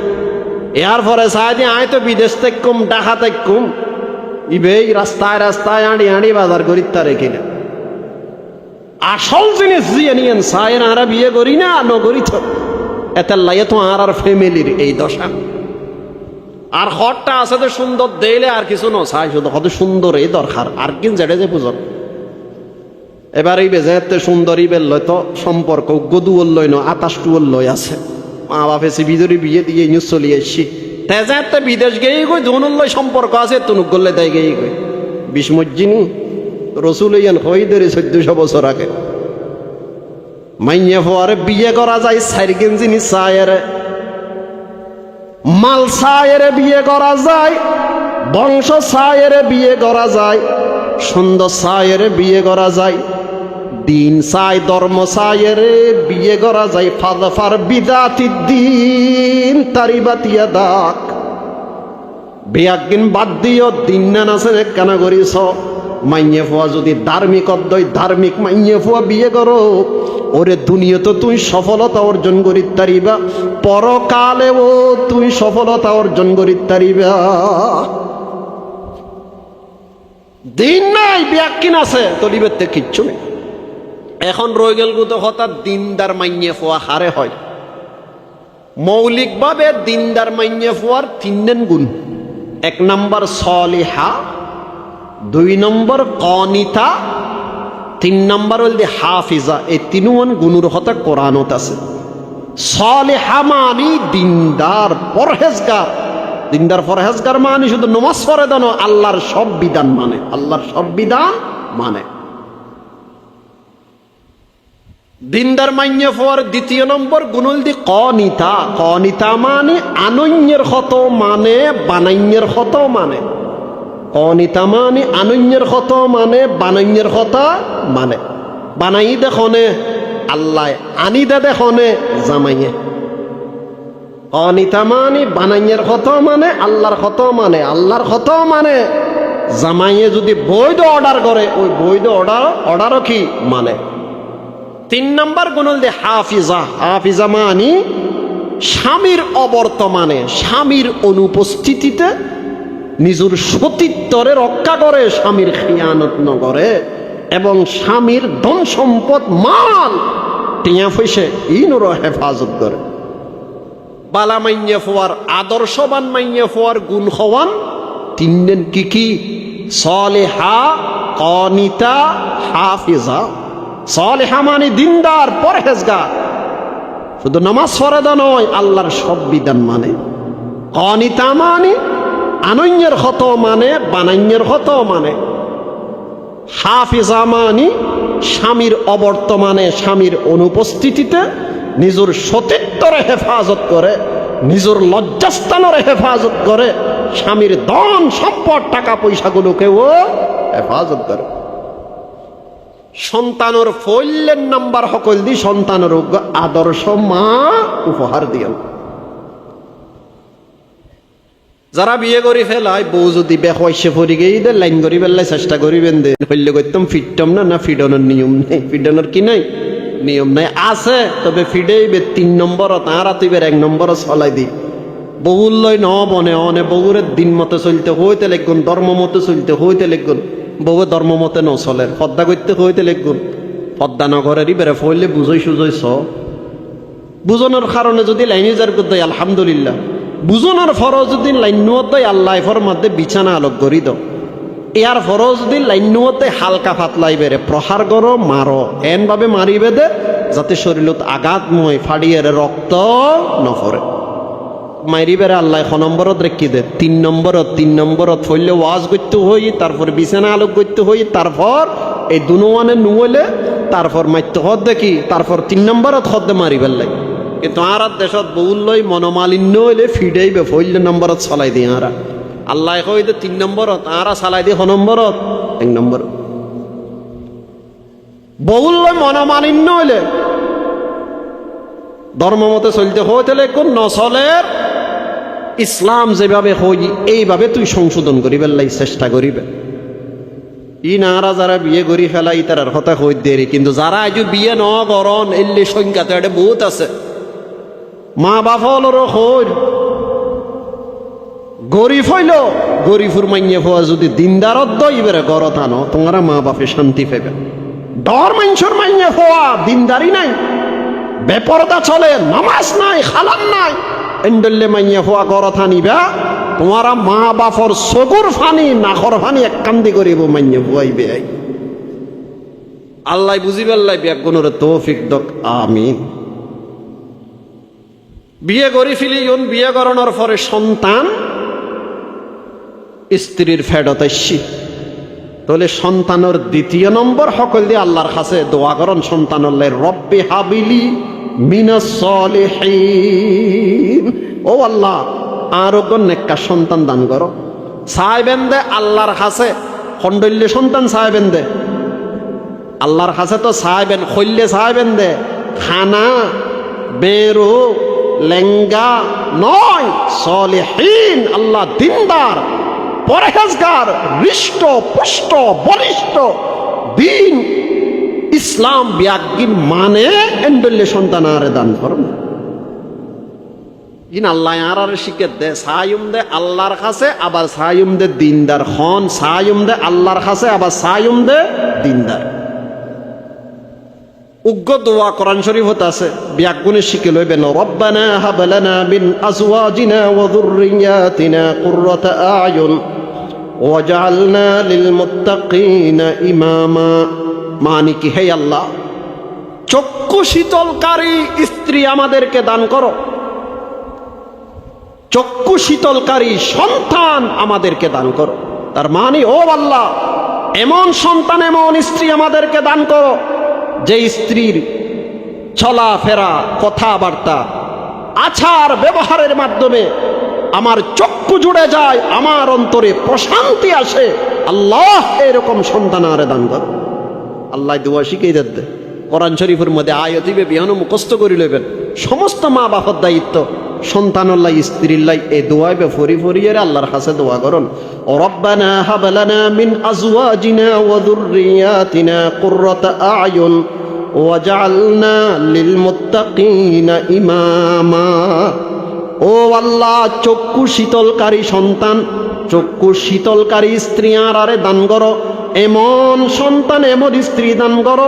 এর পরে চাইদি আয় তো বিদেশ থেকে কম ডাকা থেকে কম ইবে রাস্তায় রাস্তায় আঁড়ি আঁড়ি বাজার করি তারে কিনা। আসল জিনিস দিয়ে নিয়েন চাইয়ের আরা বিয়ে করি না নকরি তো এতে লাগে তো আর ফ্যামিলির এই দশা। আর ঘরটা আছে তো সুন্দর দেইলে আর কিছু ন চাই, শুধু কত সুন্দর এই দরকার আর কিন যেটা যে পুজোর। এবার এই বেজে সুন্দর ইবের লয় তো সম্পর্ক গদুয়ার লয় ন আতাশটুয়ার লয় আছে, মা বাপে সে বিদরি বিয়ে দিয়ে নিউজ চলিয়ে এসছি তেজাতে বিদেশ গেই গই ধনুর লয় সম্পর্ক আছে তুনুক করলে দেয় গেই গই বিসমজ্জিনী রসুল ইয়ান হইদের 1400 বছর আগে। মাইয়া ফোয়ারে বিয়ে করা যায় 4 গেঞ্জিনি চায়ের মাল চায়ের বিয়ে করা যায়, বংশ চায়ের বিয়ে করা যায়, সুন্দর চায়ের বিয়ে করা যায়, দিন চাই ধর্ম চায়ের বিয়ে করা যায়। ফাদফার বিদাতি দিন তারিবাতিয়া দাক বেয়াকিন বাদ দিও দিন না আছে কেনা করিস। মাইয়ে ফুয়া যদি ধার্মিক অদ্বয় ধার্মিক মাইয়ে ফুয়া বিয়ে করো ওরে দুনিয়াতে তুই সফলতা অর্জন করিতে পারিবা, পরকালেও তুই সফলতা অর্জন করিতে পারিবা। দিন নাই ব্যাকিন আছে তলিবেতে কিচ্ছু নেই। এখন রয়ে গেল তো হঠাৎ দিনদার মাইয়ে ফুয়া হারে হয়। মৌলিকভাবে দিনদার মাইয়ে ফুয়ার 3 গুণ। 1 নম্বর সলিহা, 2 নম্বর কনিতা, 3 নম্বর হল হাফিজা। এই 3 গুণের হতে কোরআনত আছে। সলিহা মানি দিনদার পরহেজগার। দিনদার পরহেজগার মানে শুধু নমাজ পড়ে দেন, আল্লাহর সব বিধান মানে, আল্লাহর সব বিধান মানে। দিনদার মাইয়ে ফোয়ার 2 নম্বর গুণল দি কনিতা। কনিতা মানে আনন্যের হত মানে বানাইয়ের হত মানে। কনিতা মানে আনন্যের হত মানে বানাইয়ের কথা মানে। বানাই দেখনে আল্লাহ, আনি দে দেখনে জামাইয়ে। কনিতা মানে বানাইয়ের হত মানে আল্লাহর হত মানে, আল্লাহর হত মানে। জামাইয়ে যদি বৈধ অর্ডার করে ওই বৈধ অর্ডারও কি মানে। 3 নম্বর গুণল দে হাফিজা। হাফিজা মানি স্বামীর অবর্তমানে, স্বামীর অনুপস্থিতিতে নিজের সতীত্বরে রক্ষা করে, স্বামীর খিয়ানত ন করে এবং স্বামীর ধন সম্পদ মাল টিয়া পয়সা ইনর হেফাজত করে। বালা মাইয়া ফোয়ার আদর্শবান মাইয়া ফোয়ার গুণ হওয়ান 3 কি কি? সলিহা, কনিতা, হাফিজা। সলিহা মানে দিনদার পরহেজগার, শুধু নামাজ পড়া নয় আল্লাহর সব বিধান মানে। কনিতা মানে আনন্যের হত মানে বানান্যের হত মানে। হাফিজা মানে স্বামীর অবর্তমানে, স্বামীর অনুপস্থিতিতে নিজের সতীত্বরে হেফাজত করে, নিজের লজ্জাস্থানের হেফাজত করে, স্বামীর ধন সম্পদ টাকা পয়সাগুলোকেও হেফাজত করে। সন্তানের ফৈল্যের নাম্বার সকল দি সন্তানের আদর্শ মা উপহার দিয়েন। যারা বিয়ে করি ফেলায় বউ যদি বেহসে পড়ি গিয়ে দে লাইন করি ফেললাই চেষ্টা করিবেন দে হইলে করতাম ফিটতাম না। না ফিডনের নিয়ম নেই, ফিডনের কি নাই নিয়ম নাই, আছে তবে ফিডেইবে 3 নম্বর তাঁরা তুইবের 1 নম্বর চলাই দি। বহুর লয় ন বনে অনে বউরের দিন মতে চলতে হইতে লেগুন, ধর্ম মতে চলতে হইতে লেগুন। বউ ধর্ম মতে নচলের, পদ্মা করতে হইতে লেগুন। পদ্মা নগরেরই বেড়ে ফইলে বুঝই সুজই স বুঝনের কারণে যদি লাইনে যার করতে আলহামদুলিল্লাহ, বুঝনের ফরজ যদি লাইনুয়তে আল্লাহ ফর মধ্যে বিছানা আলোক করি দ, ইয়ার ফরজ যদি লাইনুয়তে হালকা ফাতলাই বেড়ে প্রহার করো মারো, এনভাবে মারিবে দে যাতে শরীরত আঘাতময় ফাড়িয়ে রক্ত নফরে। মাইরি বেড়ে আল্লাহ 1 নম্বরত রেখি দে, 3 নম্বরত ফইলে ওয়াজ করতে হই, তারপর বিছানা আলোক করতে হই, তারপর এই দুনুয়ানে নুয়েলে তারপর মারতে হদ দেখি, তারপর 3 নম্বরত হদ্দে মারি বেললাই। কিন্তু আর দেশত বহুলই মনোমালিন্য হইলে ফিডাইবে ফইলে নম্বরত চলাই দিয়ে আরা আল্লাহ কইতে 3 নম্বরত আরা চালাই দিয়ে 1 নম্বরত 1 নম্বর। বহুলই মনোমালিন্য হইলে ধর্ম মতে চলতে হইতে কোন নচলের ইসলাম যেভাবে হই এইভাবে তুই সংশোধন করিবে লাই চেষ্টা করিবে। ই নারা যারা বিয়ে করি ফেলাই তার কথা কই দেরি, কিন্তু যারা আজ বিয়ে ন করন এলে সংখ্যা তো এটা বহুত আছে। মা বাপ হলরও কই গরিব হইল, গরিবুর মাইয়ে হওয়া যদি দিনদারত দইবেরে গরত আনো তোমারা মা বাপে শান্তি পাবে। ডর মাইনসর মাইয়ে হওয়া দিনদারি নাই, বেপরদা চলে, নামাজ নাই, খালাম নাই, এন্ডলে মাইয়ে হওয়া গরত আনিবা তোমারা মা বাপর চকুর ফানি নাখর ফানি এক কান্দি করিব মাইয়ে হওয়াইবে। আল্লাহ বুঝিবে, আল্লাহ ব্যাগুণের তৌফিক দক, আমিন। বিয়ে করি ফিলিয়ন, বিয়ে করানোর পরে সন্তান স্ত্রীর ফেরত আসছি, তাহলে সন্তানের দ্বিতীয় নম্বর সকল দিয়ে আল্লাহর কাছে দোয়া করন সন্তানের, রব্বি হাবিলি মিনাস সলিহিন, ও আল্লাহ আরোগ্য নেককার সন্তান দান করো। চাইবেন দে আল্লাহর কাছে খন্ডল্য সন্তান চাইবেন দে আল্লাহর কাছে, তো চাইবেন খৈল্যে চাইবেন দে খানা বেরো লেঙ্গা নয়, সলিহিন আল্লাহ দিনদার পরহেজগার হৃষ্ট পুষ্ট বলিষ্ঠ দিন ইসলাম ব্যাগিন মানে এন্ডল্যে সন্তান আরে দান করুন। ইন আল্লাহ আর শিখে দে সায়ুম দে আল্লাহর কাছে, আবার সায়ুম দে দিনদার খন, সায়ুম দে আল্লাহর কাছে, আবার সায়ুম দে দিনদার। উগ্র দোয়া কোরআন শরীফত আছে, ব্যাগুনে শিখে লইবেন, রব্বানা হাব লানা মিন আজওয়াজিনা ওয়া যুররিয়াতিনা কুররাতা আয়ুন ওয়াজআলনা লিল মুত্তাকিনা ইমামা। মানে কি, হে আল্লাহ চক্ষু শীতলকারী স্ত্রী আমাদেরকে দান করো, চক্ষু শীতলকারী সন্তান আমাদেরকে দান করো। তার মানে ও আল্লাহ এমন সন্তান এমন স্ত্রী আমাদেরকে দান করো যে স্ত্রীর চলাফেরা কথাবার্তা আচার ব্যবহারের মাধ্যমে আমার চক্ষু জুড়ে যায়, আমার অন্তরে প্রশান্তি আসে। আল্লাহ এরকম সন্তান আরে দান করো। আল্লাহ দোয়া শিখিয়ে দেন, কোরআন শরীফের মধ্যে আয়াতিবে বিহানো মুখস্থ করে লইবেন। সমস্ত মা বাবার দায়িত্ব সন্তানুল্লাহ স্ত্রীল্লাহ এই দোয়াইবে ফরি ফরিয়ের আল্লাহর কাছে দোয়া করুন, রব্বানা হাব লানা মিন আজওয়াজিনা ওয়া যুররিয়াতিনা কুররাতা আয়ুন ওয়াজআলনা লিল মুত্তাকিনা ইমামা। ও আল্লাহ চক্ষু শীতলকারী সন্তান, চক্ষু শীতলকারী স্ত্রী আরে দান করো, এমন সন্তান এমন স্ত্রী দান করো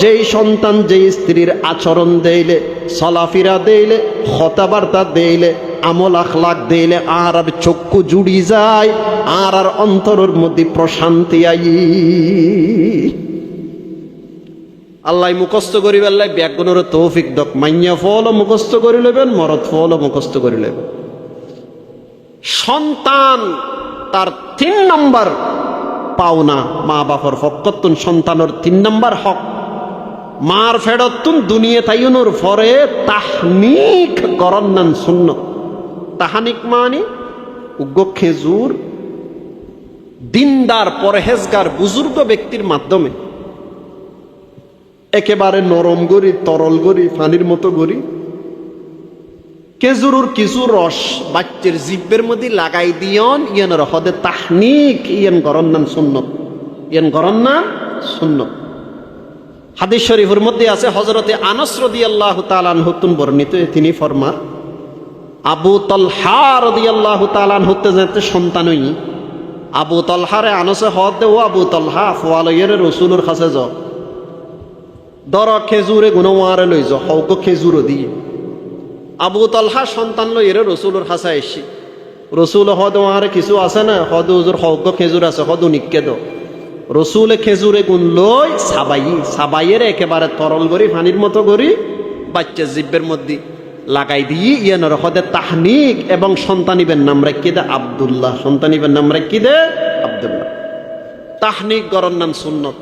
যেই সন্তান যেই স্ত্রীর আচরণ দেইলে, চলাফেরা দেইলে, কথাবার্তা দেইলে, আমল আখলাক দেইলে আর চক্ষু জুড়ি যায়, আর অন্তরের মধ্যে প্রশান্তি আই। আল্লাহ মুখস্থ করিবে, আল্লাহ ব্যাগুণের তৌফিক দক। মাইয়া ফলও মুখস্থ করে লইবেন, মরদ ফলও মুখস্থ করে লইবেন। সন্তান তার 3 নম্বর পাওনা, মা বাপর ফকতুন সন্তানের 3 নম্বর হক। মার ফেরতুন দুনিয়া তাইনুর ফরে তাহনিক করন্নান সুন্নত। তাহানিক মানে উগ্র খেজুর দিনদার পরহেজগার বুজুর্গ ব্যক্তির মাধ্যমে একেবারে নরম গড়ি, তরল গড়ি, পানির মতো গড়ি খেজুরের কিছু রস বাচ্চার জিব্বের মধ্যে লাগাই দিয়ন, ইয়ানোর হদে তাহনিক, ইয়ান করন্নান সুন্নত, ইয়ান করন্নান সুন্নত। হাদিস শরীফের মধ্যে আছে, হযরতে আনাস রাদিয়াল্লাহু তাআলা আনহু বর্ণিত, তিনি ফরমান, আবু তালহা রাদিয়াল্লাহু তাআলা আনহু যেতে সন্তানই আবু তালহারে আনাসে হদ দে, ও আবু তালহা ফওয়ালয়ের রাসূলের কাছে যাও, দর খেজুরে গুণওয়ারে লই যাও, হক খেজুরও দিয়ে। আবু তালহা সন্তান লই এর রাসূলের কাছে আইসি, রাসূল হদ ওয়ারে কিছু আছে না, হদ হুজুর হক খেজুর আছে, হদ নিকে দাও। রসুলে খেজুরে গুণ লই সাবাইয়ের একেবারে তরল করি, পানির মতো করি বাচ্চা জিব্বের মধ্যে লাগাই দিয়ে ইয়ানোর হদে তাহনিক, এবং সন্তানিবের নাম রাখি দে আব্দুল্লাহ, সন্তানিবের নাম রাখি দে আব্দুল্লাহ। তাহনিক গরর নাম সুন্নত।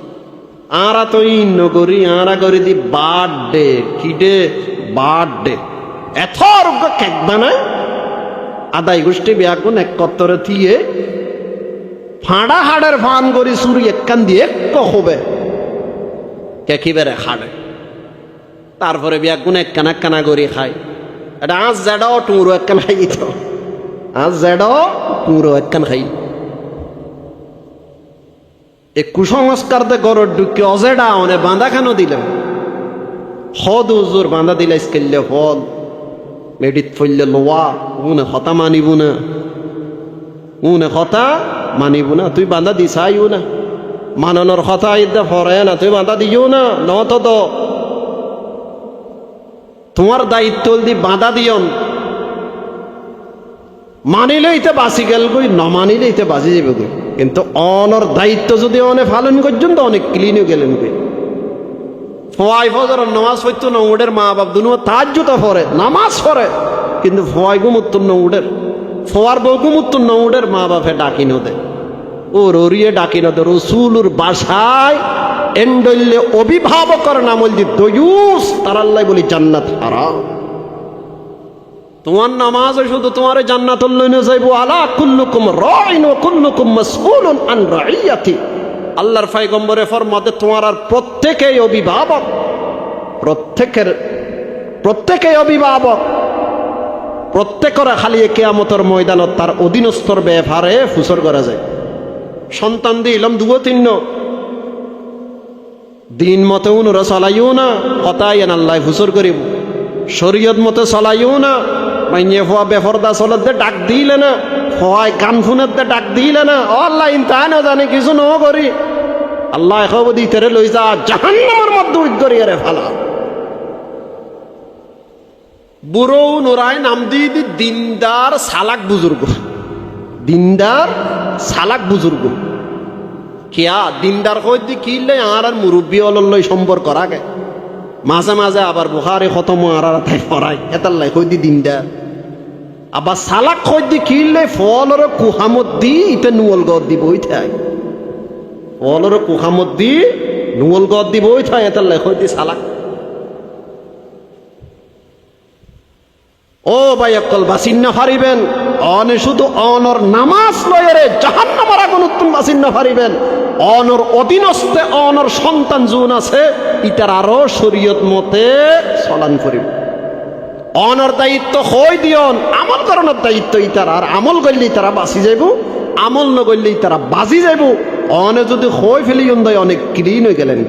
আরা তো নগরী আরা গরি দি বার্থডে, কিডে বার্থডে এত রোগ কেক বানায়, আদাই গোষ্ঠী ব্যাগুন এক কত্তরে থিয়ে ফাঁড়া হাড়ের ফান করি সুরি একখান দিয়ে হবে কেকিবেরে হাড়ে, তারপরে ব্যাগুন একখানা একখানা করি খায়। এটা আজ জেডাও টুমরো একখান খাই, তো আজ জেডাও টুমরো একখান খাই। এ কুসংস্কার দে গরর ঢুকে অজেডা অনে বাঁধা কেন দিলেন হদ উজুর বাঁধা দিলে স্কেললে হদ মেডিত ফইলে লোয়া উনে হতা মানিব না উনে হতা মানিব না তুই বাঁধা দিস আইও না মাননের কথা ইদে ফরে না তুই বাঁধা দিও না নত তো তোমার দায়িত্ব দি বাঁধা দিয়ন মানিলে ইতে বাঁচি গেল গই ন মানিলে ইতে বাঁচি যাবে গই কিন্তু অনর দায়িত্ব যদি অনে পালন করছেন তো অনেক ক্লিনও গেলেন গই ফোয়াই ফজর নামাজ পড়তো না উডের মা বাপ দুনো তাজ্জুদ পড়ে নামাজ পড়ে কিন্তু ফোয়াই গুমুত্তর না উডের ফোয়ার বউ গুমুত্তর না উডের মা বাপে ডাকি নদে ও ররিয়ে ডাকি নদে রসুলুর বাসায় এন্ডল্লে অভিভাবকর নাম বলছি দয়ুস তারাল্লাই বলি জান্নাত হারাম তোমার নামাজ শুধু তোমার জান্নাতুল লইনে যাইবো আলা কুল্লুকুম রাইন ওয়া কুল্লুকুম মাসউলুন আন রাইয়াতি আল্লাহর পয়গম্বরে ফরমাতে তোমার আর প্রত্যেকেই অভিভাবক প্রত্যেকেই অভিভাবক প্রত্যেকরা খালি কিয়ামতের ময়দানত তার অধীনস্থর ব্যাপারে ফুসর করা যায় সন্তান দিলাম দুগো তিন দিন মতে উনুরা চলাইও না হতাই আল্লাহ ফুসর করিব শরীয়ত মতে চলাইও না মাইনে ফোয়া বেফরদা চলতে ডাক দিলে না ফোয়ায় কান ফুনেতে ডাক দিলে না আল্লাহ ইনতাই না জানে কিছু ন করি আল্লাহ এখব দিতে লই যা জাহান্নামের মধ্যে উদ্গরি রে ফালা বুড়ো নোরায় নাম দিয়ে দি দিনদার সালাক বুজুর্গ দিনদার সালাক বুজুর্গ কিয়া দিনদার কই দি কিলে আর মুরব্বী অলল্লই সম্পর্ক রাখে মাঝে মাঝে আবার বুখারি খতম আর তাই পড়ায় এতাল্লাই কই দি দিনদার আবার সালাক কই দি কিলে ফলর কুহামত দি ইতে নুয়াল গদ দি বই থাই ফলর কুহামত দি নুয়াল গদ দি বই থাই এতাল্লাই কই দি সালাক ও ভাই অকল বাসিন না ফারিবেন অনে শুধু অনর নামাজ লয়েরে জাহান্নামের আগুন উত্তম বাসিন না ফারিবেন অনর অধীনস্থে অনর সন্তান জুন আছে ইতার আরো শরীয়ত মতে চলান করিব অনর দায়িত্ব হই দিয়ন আমল করানোর দায়িত্ব ইতার আর আমল করলেই তারা বাঁচি যাইব আমল নগরলেই তারা বাজি যাইব অনে যদি হই ফেলিয়ন দেয় অনেক ক্লিন হয়ে গেলেন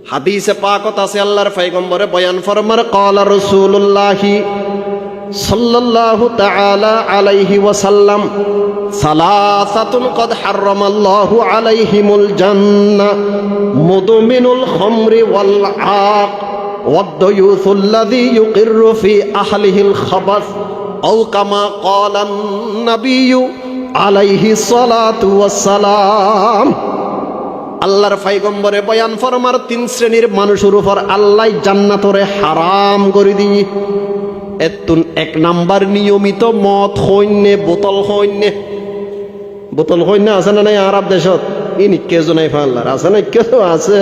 হাদিসে পাকত আছে আল্লাহর পয়গম্বরে বয়ান ফরমার ক্বালা রাসূলুল্লাহ সাল্লাল্লাহু তাআলা আলাইহি ওয়াসাল্লাম সালাসাতুন কদ হারামাল্লাহু আলাইহিমুল জান্নাহ মুদমিনুল খামরি ওয়াল আক ওয়াদ-দায়ুসুল্লাযী ইউকিররু ফি আহলিহিল খাবাস আও কামা ক্বালা আন-নাবিয়্যু আলাইহি সালাতু ওয়াসসালাম আল্লাহর পয়গম্বরে বয়ান ফরমার তিন শ্রেণীর মানুষের উপর আল্লাহ জান্নাতরে হারাম করে দিই এতুন এক নাম্বার নিয়মিত মদ হইনে বোতল হইনে আছে না নাই আরব দেশত ইনি কেজো নাই ফাল্লার আছে না কেজো আছে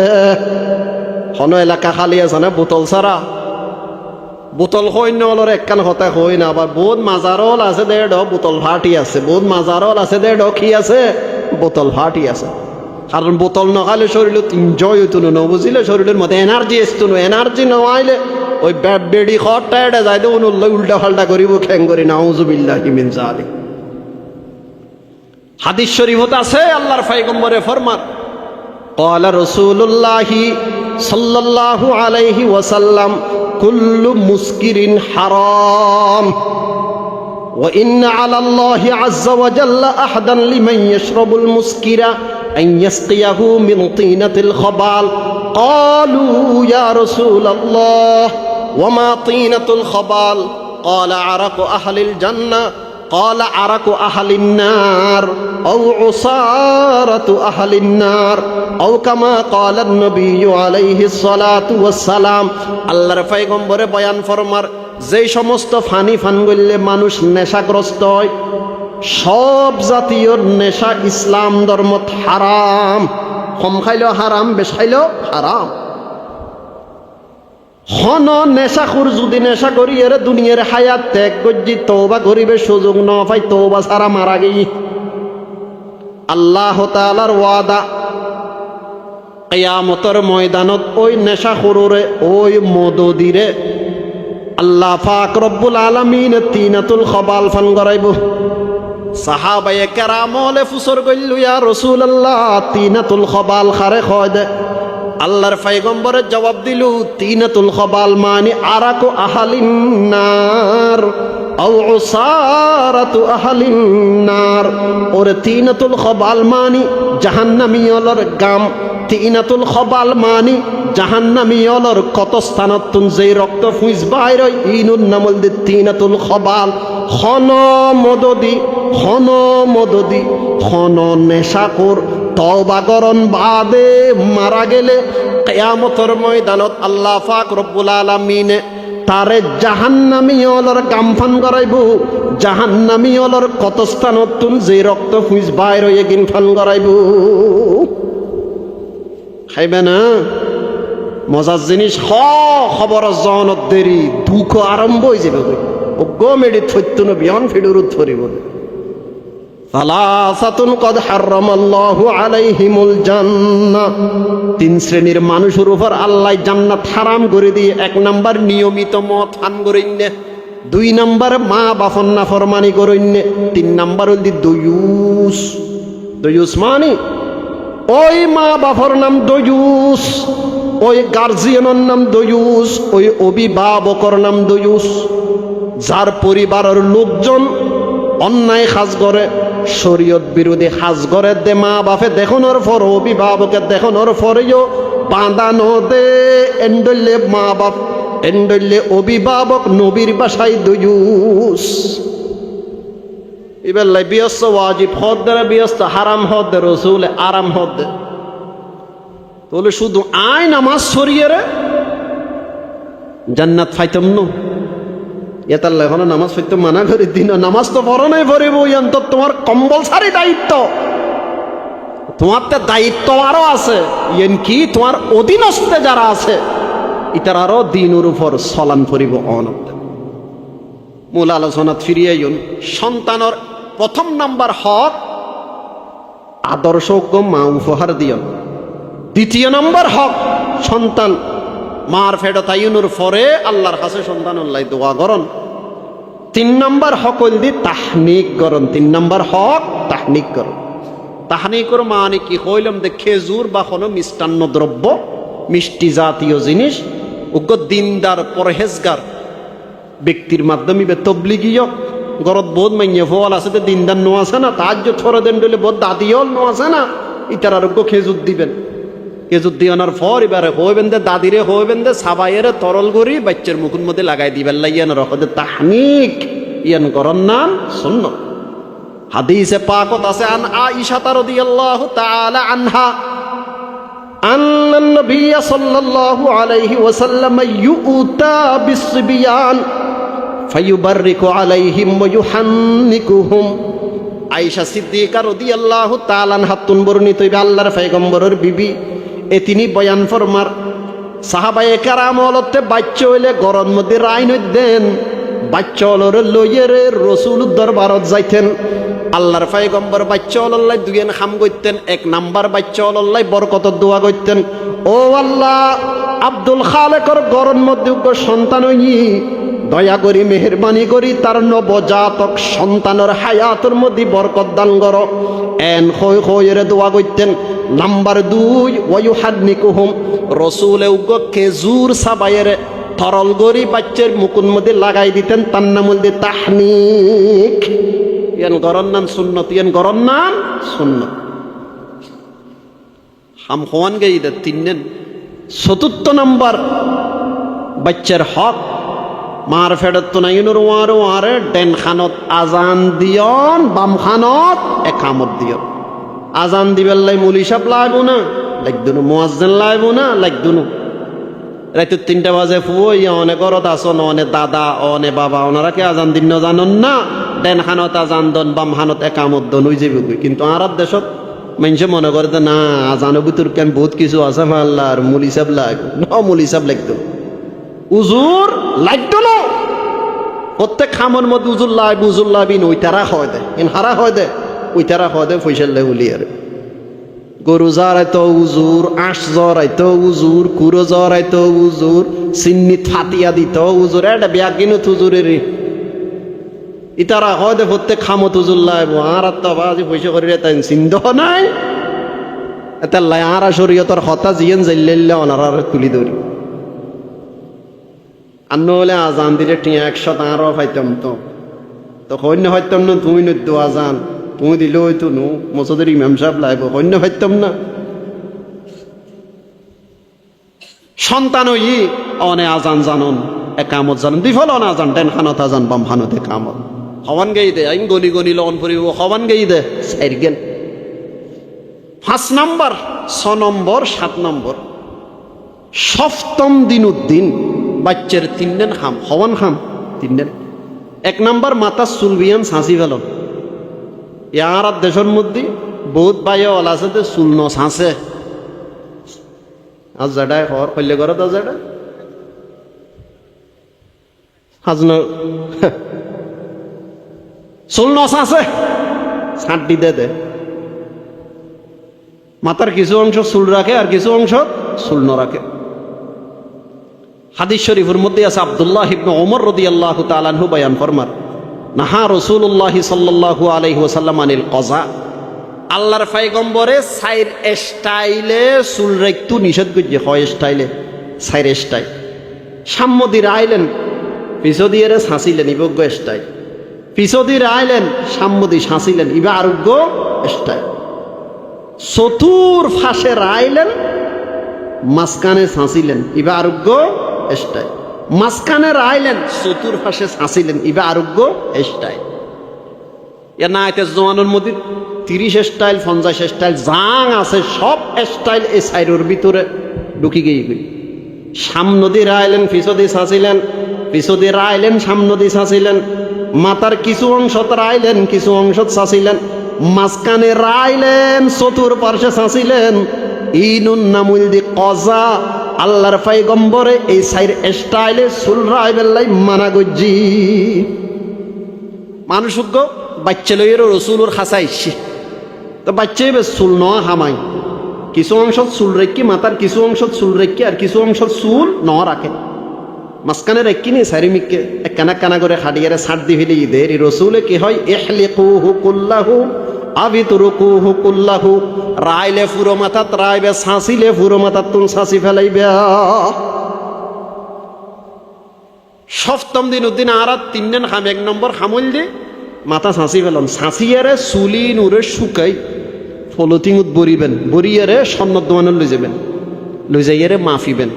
হন এলাকা খালি আছে না বোতল ছাড়া বোতল হইনে অলর একখান কথা হই না আবার বহুত মাজারল আছে দেড় বোতল ফাটি আছে বহুত মাজারল আছে দেড় কি আছে বোতল ফাটি আছে কারণ বোতল নখালে শরীরে এনজয় হইতো না বুঝিলে শরীরের মধ্যে এনার্জি আসতো না এনার্জি নয় ওই বেড়ি খড়টা এটা যাই তো উল্টা ফাল্টা করিব খ্যাং করি নাউজুবিল্লাহি মিন যালিক হাদিস শরীফত আছে আল্লাহর পয়গম্বরে ফরমান ক্বালা রাসূলুল্লাহ সাল্লাল্লাহু আলাইহি ওয়াসাল্লাম কুল্লু মুসকিরিন হারাম وإن على الله عز وجل أحدا لمن يشرب المسكر أن يسقيه من طينة الخبال قالوا يا رسول الله وما طينة الخبال قال عرق أهل الجنة قال عرق أهل النار أو عصارة أهل النار أو كما قال النبي عليه الصلاة والسلام الله পয়গম্বর বয়ান ফরমার যেই সমস্ত ফানি ফান গইলে মানুষ নেশাগ্রস্ত হয় সব জাতীয় নেশা ইসলাম ধর্মত হারাম কম খাইলেও হারাম বেশ খাইলেও হারাম হন নেশাখুর যদি নেশা করি এর দুনিয়ার হায়াত ত্যাগ গজ্জি তওবা করিবে সুযোগ ন পাই তওবা ছাড়া মারা গেই আল্লাহ তাআলার ওয়াদা কিয়ামতের ময়দানত ওই নেশাখুরে ওই মদদিরে আল্লাহ পাক রব্বুল আলামিন তিনাতুল খবাল ফান করাইব সাহাবায়ে কেরামলে ফুসর গইল্লু ইয়া রাসূলুল্লাহ তিনাতুল খবাল খারে খয় দে আল্লাহর পয়গম্বরে জবাব দিলু তিনাতুল খবাল মানে আরাকু আহালিন নার আও উসারাতু আহালিন নার ওর তিনাতুল খবাল মানে জাহান্নামীয়লর গাম তিনাতুল খবাল মানে জাহান্নামীয়লর কত স্থানতুন যেই রক্ত ফুইজ বাইর ইনুন নামল দি তিনাতুল খবাল খন মদদি খন নেশাকুর তওবা করন বাদে মারা গেলে কিয়ামতের ময়দানত আল্লাহ পাক রব্বুল আলামিন তারে জাহান্নামীয়লর গামফান করাইব জাহান্নামীয়লর কত স্থানতুন যে রক্ত ফুইজ বাইর হয়ে গিনফান করাইব খাইবে না মজার জিনিস খবর জনত দেরি দুঃখ আরম্ভ হয়ে যাবে গো মেডি থৈত্য বিয়ন ফিডুরুত ফরিব সালাসাতুন কদ হারামাল্লাহু আলাইহিমুল জান্নাহ তিন শ্রেণীর মানুষের উপর আল্লাহ জান্নাত হারাম করে দিয়ে এক নাম্বার নিয়মিত মদ পান করিনে দুই নাম্বার মা বাপন নাফরমানি করিনে তিন নাম্বার হল দয়ুস মানে ওই মা বাপর নাম দয়ুস ওই গার্জিয়ানের নাম দয়ুস ওই অভিভাবকর নাম দয়ুস যার পরিবারের লোকজন অন্যায় কাজ করে শরীয়ত বিরোধী কাজ করে দে মা বাপে দেখানোর পর অভিভাবকের দেখানোর পরেও বাঁধানো দে এন্ডলে মা বাপ এন্ডলে অভিভাবক নবীর বাসায় দয়ুস এবার ব্যস্ত ওয়াজিব হদ দে ব্যস্ত হারাম হদ দে রসুল আরাম হদ দে তাহলে শুধু আয় নামাজ সরিয়ে রে জান্নাত ফাইতাম ন এতাল্লা এখন নামাজ পড়তে মানা করে দিন নামাজ তো পড়ো নাই পড়িব তো তোমার কম্পালসারি দায়িত্ব তোমার তো দায়িত্ব আরো আছে ইয়েন কি তোমার অধীনস্থে যারা আছে ইতার আরো দিনের উপর চলান পড়িব অনন্ত মূল আলোচনাত ফিরিয়ে সন্তানের প্রথম নাম্বার হক আদর্শজ্ঞ মা উপহার দিয়ন দ্বিতীয় নম্বর হক সন্তান মার ফেড তাইনুর পরে আল্লাহর কাছে সন্তান আল্লাহ দোয়া করন তিন নম্বর হক দি তাহনিক করন তিন নম্বর হক তাহনিক করন তাহনিকর মানে কি হইলাম দে খেজুর বা কোনো মিষ্টান্ন দ্রব্য মিষ্টি জাতীয় জিনিস উগ্র দিনদার পরহেজগার ব্যক্তির মাধ্যমে তবলিগীয় গরত বোধ মাইয়ে ফল আছে তো দিনদার নো আছে না তার যে ছড়ে দেন ডলে বোধ দাদিও নো আছে না ইতার আরোগ্য খেজুর দিবেন খেজুর দিয়ানোর পর এবারে হইবেন দে দাদিরে হইবেন দে সাবাইয়ের তরল করি বাচ্চার মুখের মধ্যে লাগাই দিবেন লাইয়ান রকদের তাহনিক ইয়ান করন নাম সুন্নাত হাদিসে পাকত আছে আন আয়েশা রাদিয়াল্লাহু তাআলা আনহা আন্নান নবী সাল্লাল্লাহু আলাইহি ওয়াসাল্লাম ইউতা বিসবিয়ান ফায়ুবাররিকু আলাইহিম ওয়া ইউহান্নিকুহুম আয়েশা সিদ্দিকা রাদিয়াল্লাহু তাআলা আনহা তুন বর্ণিত আল্লাহর পয়গম্বরের বিবি এ তিনি বয়ান ফরমার সাহাবায়ে কেরাম হলতে বাচ্চা হইলে গরম মধ্যে রাইন দেন বাচ্চা হলরে লইয়ে রে রসুল দরবারত যাইতেন আল্লাহর পয়গম্বর বাচ্চা হল্লাই দুইয়েন খাম করতেন এক নাম্বার বাচ্চা হল্লাই বরকত দোয়া করতেন ও আল্লাহ আব্দুল খালেকর গরম মধ্যে সন্তান হই দয়া করি মেহরবানি করি তার নবজাতক সন্তানের হায়াতের মধ্যে বরকত দান করো এন হই হইরে দোয়া করতেন নাম্বার দুই ওয়ায়ুহান্নিকুহুম রসুলে উগ্র খেজুর সাবাইয়ের তরল গরি বাচ্চার মুকুন মধ্যে লাগাই দিতেন তার নাম মধ্যে তাহনিক ইয়ান গরন নাম সুন্নত ইয়ান গরন নাম সুন্নত হাম হওয়ান গেই দে তিন চতুর্থ নাম্বার বাচ্চার হক মার ফেরত তো নাই ওয়ারে ডেন খানত আজান দিয়ন বাম খানত একামত দিয়ন আজান দিবেন লাই মুলি সাপ লাগবো না লাগদুনু মুয়াজ্জিন লাগবো না লাগদুনু রাতে 3টা বাজে ফুই অনেক ঘরত আসন অনেক দাদা অনেক বাবা ওনারা কি আজান দিন জানন না ডেন খানত আজান দন বাম খানত একামত দন হয়ে যাবে কিন্তু আর দেশত মানুষে মনে করে না আজানের ভিতর কেন বহুত কিছু আছে আল্লাহর মুলি সাপ লাগবে না মুলি সাপ লাগতো উজুর লাগতো না প্রত্যেক খামর মধ্যে উজুর লাইবিন ওই তারা হয় দে হারা হয় দে ওই তারা হয় দে ফৈসাল্লে উলি আর গরু জরাইতো উজুর আঁশ জরাইতো উজুর কুরো জরাইতো উজুর চিন্নি ফাতিয়া দিত উজুর এটা ব্যাগ কিনো উজুরের ইতারা হয় দে প্রত্যেক খামতুজুল্লাহ আর তো বাজি পয়সা করি রে তাই চিন্তা নাই এটা লাই আর শরীয়তর হতা জিয়েন জাইল্লে ওনারা তুলি ধরি আর নহলে আজান দিলে টিয়া 100 আরও পাইতাম তো সৈন্য পাইতাম না তুমি নদ্য আজান তুমি দিলে হয়তো নো মসজিদের ইমাম সাহেব লাগব সৈন্য পাইতাম না সন্তান হই অনে আজান জানন একামত জানন দিফল অন আজান টেন খানত আজান বাম খানতে কামত হওয়ান গাই দে আইন গনি গনি লন পরিব হওয়ান গাই দে সাইর গেল 5 নম্বর 6 নম্বর 7 নম্বর সপ্তম দিনুদ্দিন বাচ্চার 3 দিন খাম হওয়ান খাম 3 দিন 1 নম্বর মাথা চুলবিয়ান ছাঁচি ফেলন ইয়ার দেশের মধ্যে বহুত বাইয়ে অল আছে তো চুল ন ছাঁচে আজ যাডাই হর কইলে ঘর তো যাডা হাজন চুল ন ছাঁচে ছাঁট দি দে মাথার কিছু অংশ চুল রাখে আর কিছু অংশ চুল ন রাখে হাদিস শরীফের মধ্যে আছে আব্দুল্লাহ ইবনে ওমর রাদিয়াল্লাহু তাআলা আনহু বয়ান ফরমান নাহা রাসূলুল্লাহ সাল্লাল্লাহু আলাইহি ওয়াসাল্লাম আনিল কযা আল্লাহর পয়গম্বরে সাইর স্টাইলে চুল রাখতু নিষেধ করছে হয় স্টাইলে সাইর স্টাইল সাম্মদির আইলেন পিছদিয়ে ছাঁচিলেন ইবজ্ঞ স্টাইল পিছদির আইলেন সাম্মদি ছাঁচিলেন ইবা আরোগ্য স্টাইল চতুর ফাঁসে রাইলেন মাঝখানে ছাঁচিলেন ইবা আরোগ্য স্টাইল মাঝখানে রাইলেন চতুর ফাঁসে ছাঁচিলেন ইবা আরোগ্য স্টাইল ইয়া না এতে জোয়ানোর মধ্যে 30 স্টাইল 50 স্টাইল জাং আছে সব স্টাইল এই সাইডের ভিতরে ঢুকি গিয়ে সামনদি রাইলেন পিছদি ছাঁচিলেন পিছদি রাইলেন সামনদি ছাঁচিলেন মাথার কিছু অংশ রাইলেন কিছু অংশ ছাঁচিলেন মাঝখানে রাইলেন চতুর পার্শ্বে ছাঁচিলেন ইনুন নামুল দি কজা আল্লাহর পয়গম্বরে এই সাইর স্টাইলে চুল রাইবেল্লাই মানা গজ্জি মানুষজ্ঞ বাচ্চা লইয়ের রসুলোর খাসাইছি তো বাচ্চাই বেশ চুল ন হামাই কিছু অংশ চুল রেখি মাথার কিছু অংশ চুল রেখি আর কিছু অংশ চুল ন রাখে মাঝখানে রেখি নি সারিমিককে কানা কানা করে খাটিয়ারে ছাড় দি ফেলে ঈদের রসুলে কি হয় ইহলিকুহু কুল্লাহু আবিতরুকুহু কুল্লাহু রাইলে পুরো মাথাত রাইবে ছাঁচিলে পুরো মাথাত তুন ছাঁচি ফেলাইবে সপ্তম দিন উদ্দিন আর 3 দিন খাম 1 নম্বর খামল দি মাথা ছাঁচি ফেলন ছাঁচিয়ারে চুলি নুরে শুকাই ফলতিঙত বরিবেন বরিয়ারে সন্নত দোয়ানোর লই যাবেন লই যাইয়ারে মাফিবেন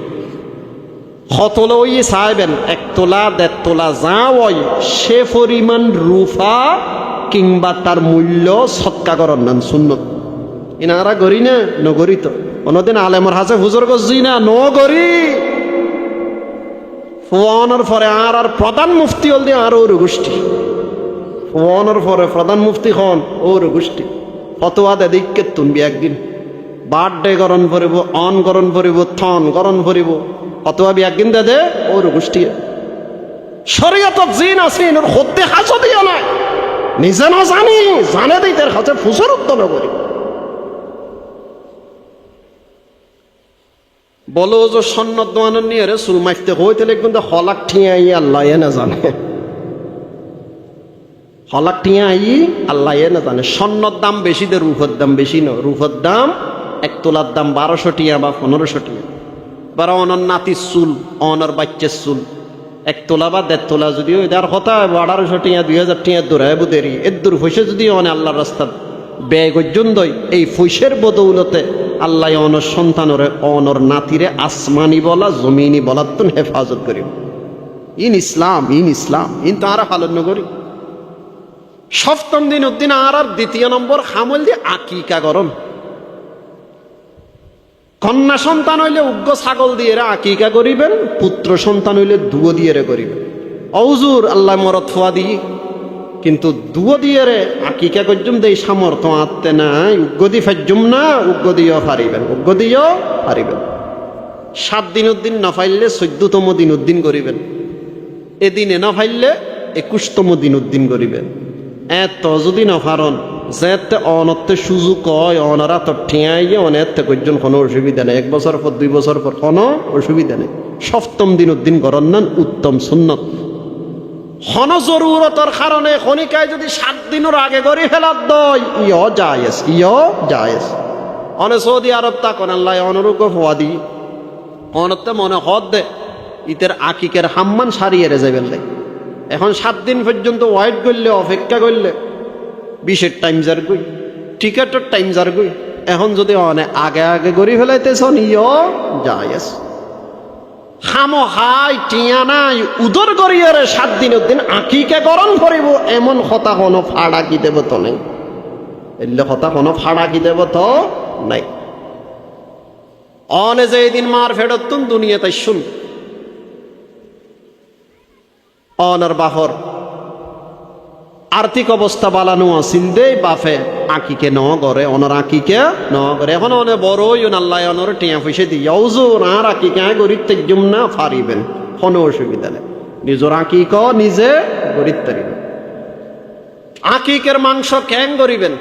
হতলে ওই চাইবেন 1 তোলা 1.5 তোলা যা ওই সে পরিমাণ রূপা কিংবা তার মূল্য সৎকা করার নাম সুন্নত ইনারা গড়ি না নগরি তো কোনোদিন আলেমর হাসে হুজুর গজি না নগরি ফুয়ানোর পরে আর প্রধান মুফতি হল দিয়ে আর ওর গোষ্ঠী ফুয়ানোর পরে প্রধান মুফতি হন ওর গোষ্ঠী ফতোয়া দে দিকে তুনবি একদিন বার্থডে গরণ করিব অন গরণ করিব থন গরণ করিব ফতোয়া বি একদিন দে ওর গোষ্ঠী শরীয়ত জিন আছে ওর হতে হাসো দিও না নিজে না জানি জানে দিই তার কাছে ফুসর উত্তর করি বলো যে সন্ন্যত দোয়ানোর নিয়ে রে চুল মাইতে হইতে কিন্তু হলাক ঠিয়াই আল্লাহ না জানে হলাক ঠিয়াই আল্লাহ না জানে সন্ন্যত দাম বেশি দে রূপের দাম বেশি না রূপের দাম 1 তোলার দাম 1200 টিয়া বা 1500 টিয়া বারা অনর নাতির চুল অনর বাচ্চার চুল 1 তোলা বা 1.5 তোলা যদি এটার কথা 1800 টিয়া 2000 টিয়া দূরাইব দেরি এর দূর হইছে যদি অনে আল্লাহর রাস্তা ব্যয় পর্যন্ত এই ফুসের বদৌলতে আল্লাহ অনর সন্তানরে অনর নাতিরে আসমানি বলা জমিনি বলার তো হেফাজত করিব ইন ইসলাম ইন তারা পালন করি সপ্তম দিন উদ্দিন আর 2 নম্বর খামল দিয়ে আকিকা করন কন্যা সন্তান হইলে উগ্র ছাগল দিয়ে আকিকা করিবেন পুত্র সন্তান হইলে দুয়ো দিয়ে করিবেন অউজুর আল্লাহ মরত ফোয়া দিয়ে কিন্তু দুয়ো দিয়ে আকিকা করজুম দেই সামর্থ্য আত্মে নাই উগ্র দি ফাইজুম না উগ্র দিয়েও পারিবেন 7 দিন উদ্দিন না ফাইলে 14তম দিন উদ্দিন করিবেন এদিনে না ফাইলে 21তম দিন উদ্দিন করিবেন এত যদি না ফারন যেতে অনতে সুযোগ কয় অনারা তো ঠিয়াইয়ে অনেতে কজন কোনো অসুবিধা নেই 1 বছর পর 2 বছর পর কোনো অসুবিধা নেই সপ্তম দিন উদ্দিন করার নান উত্তম সুন্নত হন জরুরতর কারণে খনিকায় যদি 7 দিনের আগে গড়ি ফেলার দই ইয় জায়েজ অনে সৌদি আরব তা কোন আল্লাহ অনুরূপ হওয়া দি অনতে মনে হদ দে ইতের আকিকের হাম্মান সারিয়ে রেজে ফেললে এখন 7 দিন পর্যন্ত ওয়াইট করলে অপেক্ষা করলে 20-এর টাইম যার গই টিকেটের টাইম যার গই এখন যদি অনে আগে আগে গড়ি ফেলাইতেছন ইয় জায়েজ খামো হাই টিয়া নাই উদর গড়িয়ারে 7 দিনের দিন আকিকে গরম করিব এমন কথা কোনো ফাড়া কি দেব তো নেই এলে কথা কোনো ফাড়া কি দেব তো নাই অনে যে দিন মার ফেরতুন দুনিয়া তাই শুন অনার বাহর আর্থিক অবস্থা বালানো আসিল দে বাফে আকিকে ন করে অনর আকিকে ন করে এখন অনে বড় আল্লাহ অনর টিয়া পয়সা দিয়ে ওজোর আর আকিকে গরিব তেজুম না ফারিবেন কোনো অসুবিধা নেই নিজের আকিক নিজে গরিব তারিবেন আকিকের মাংস ক্যাং করিবেন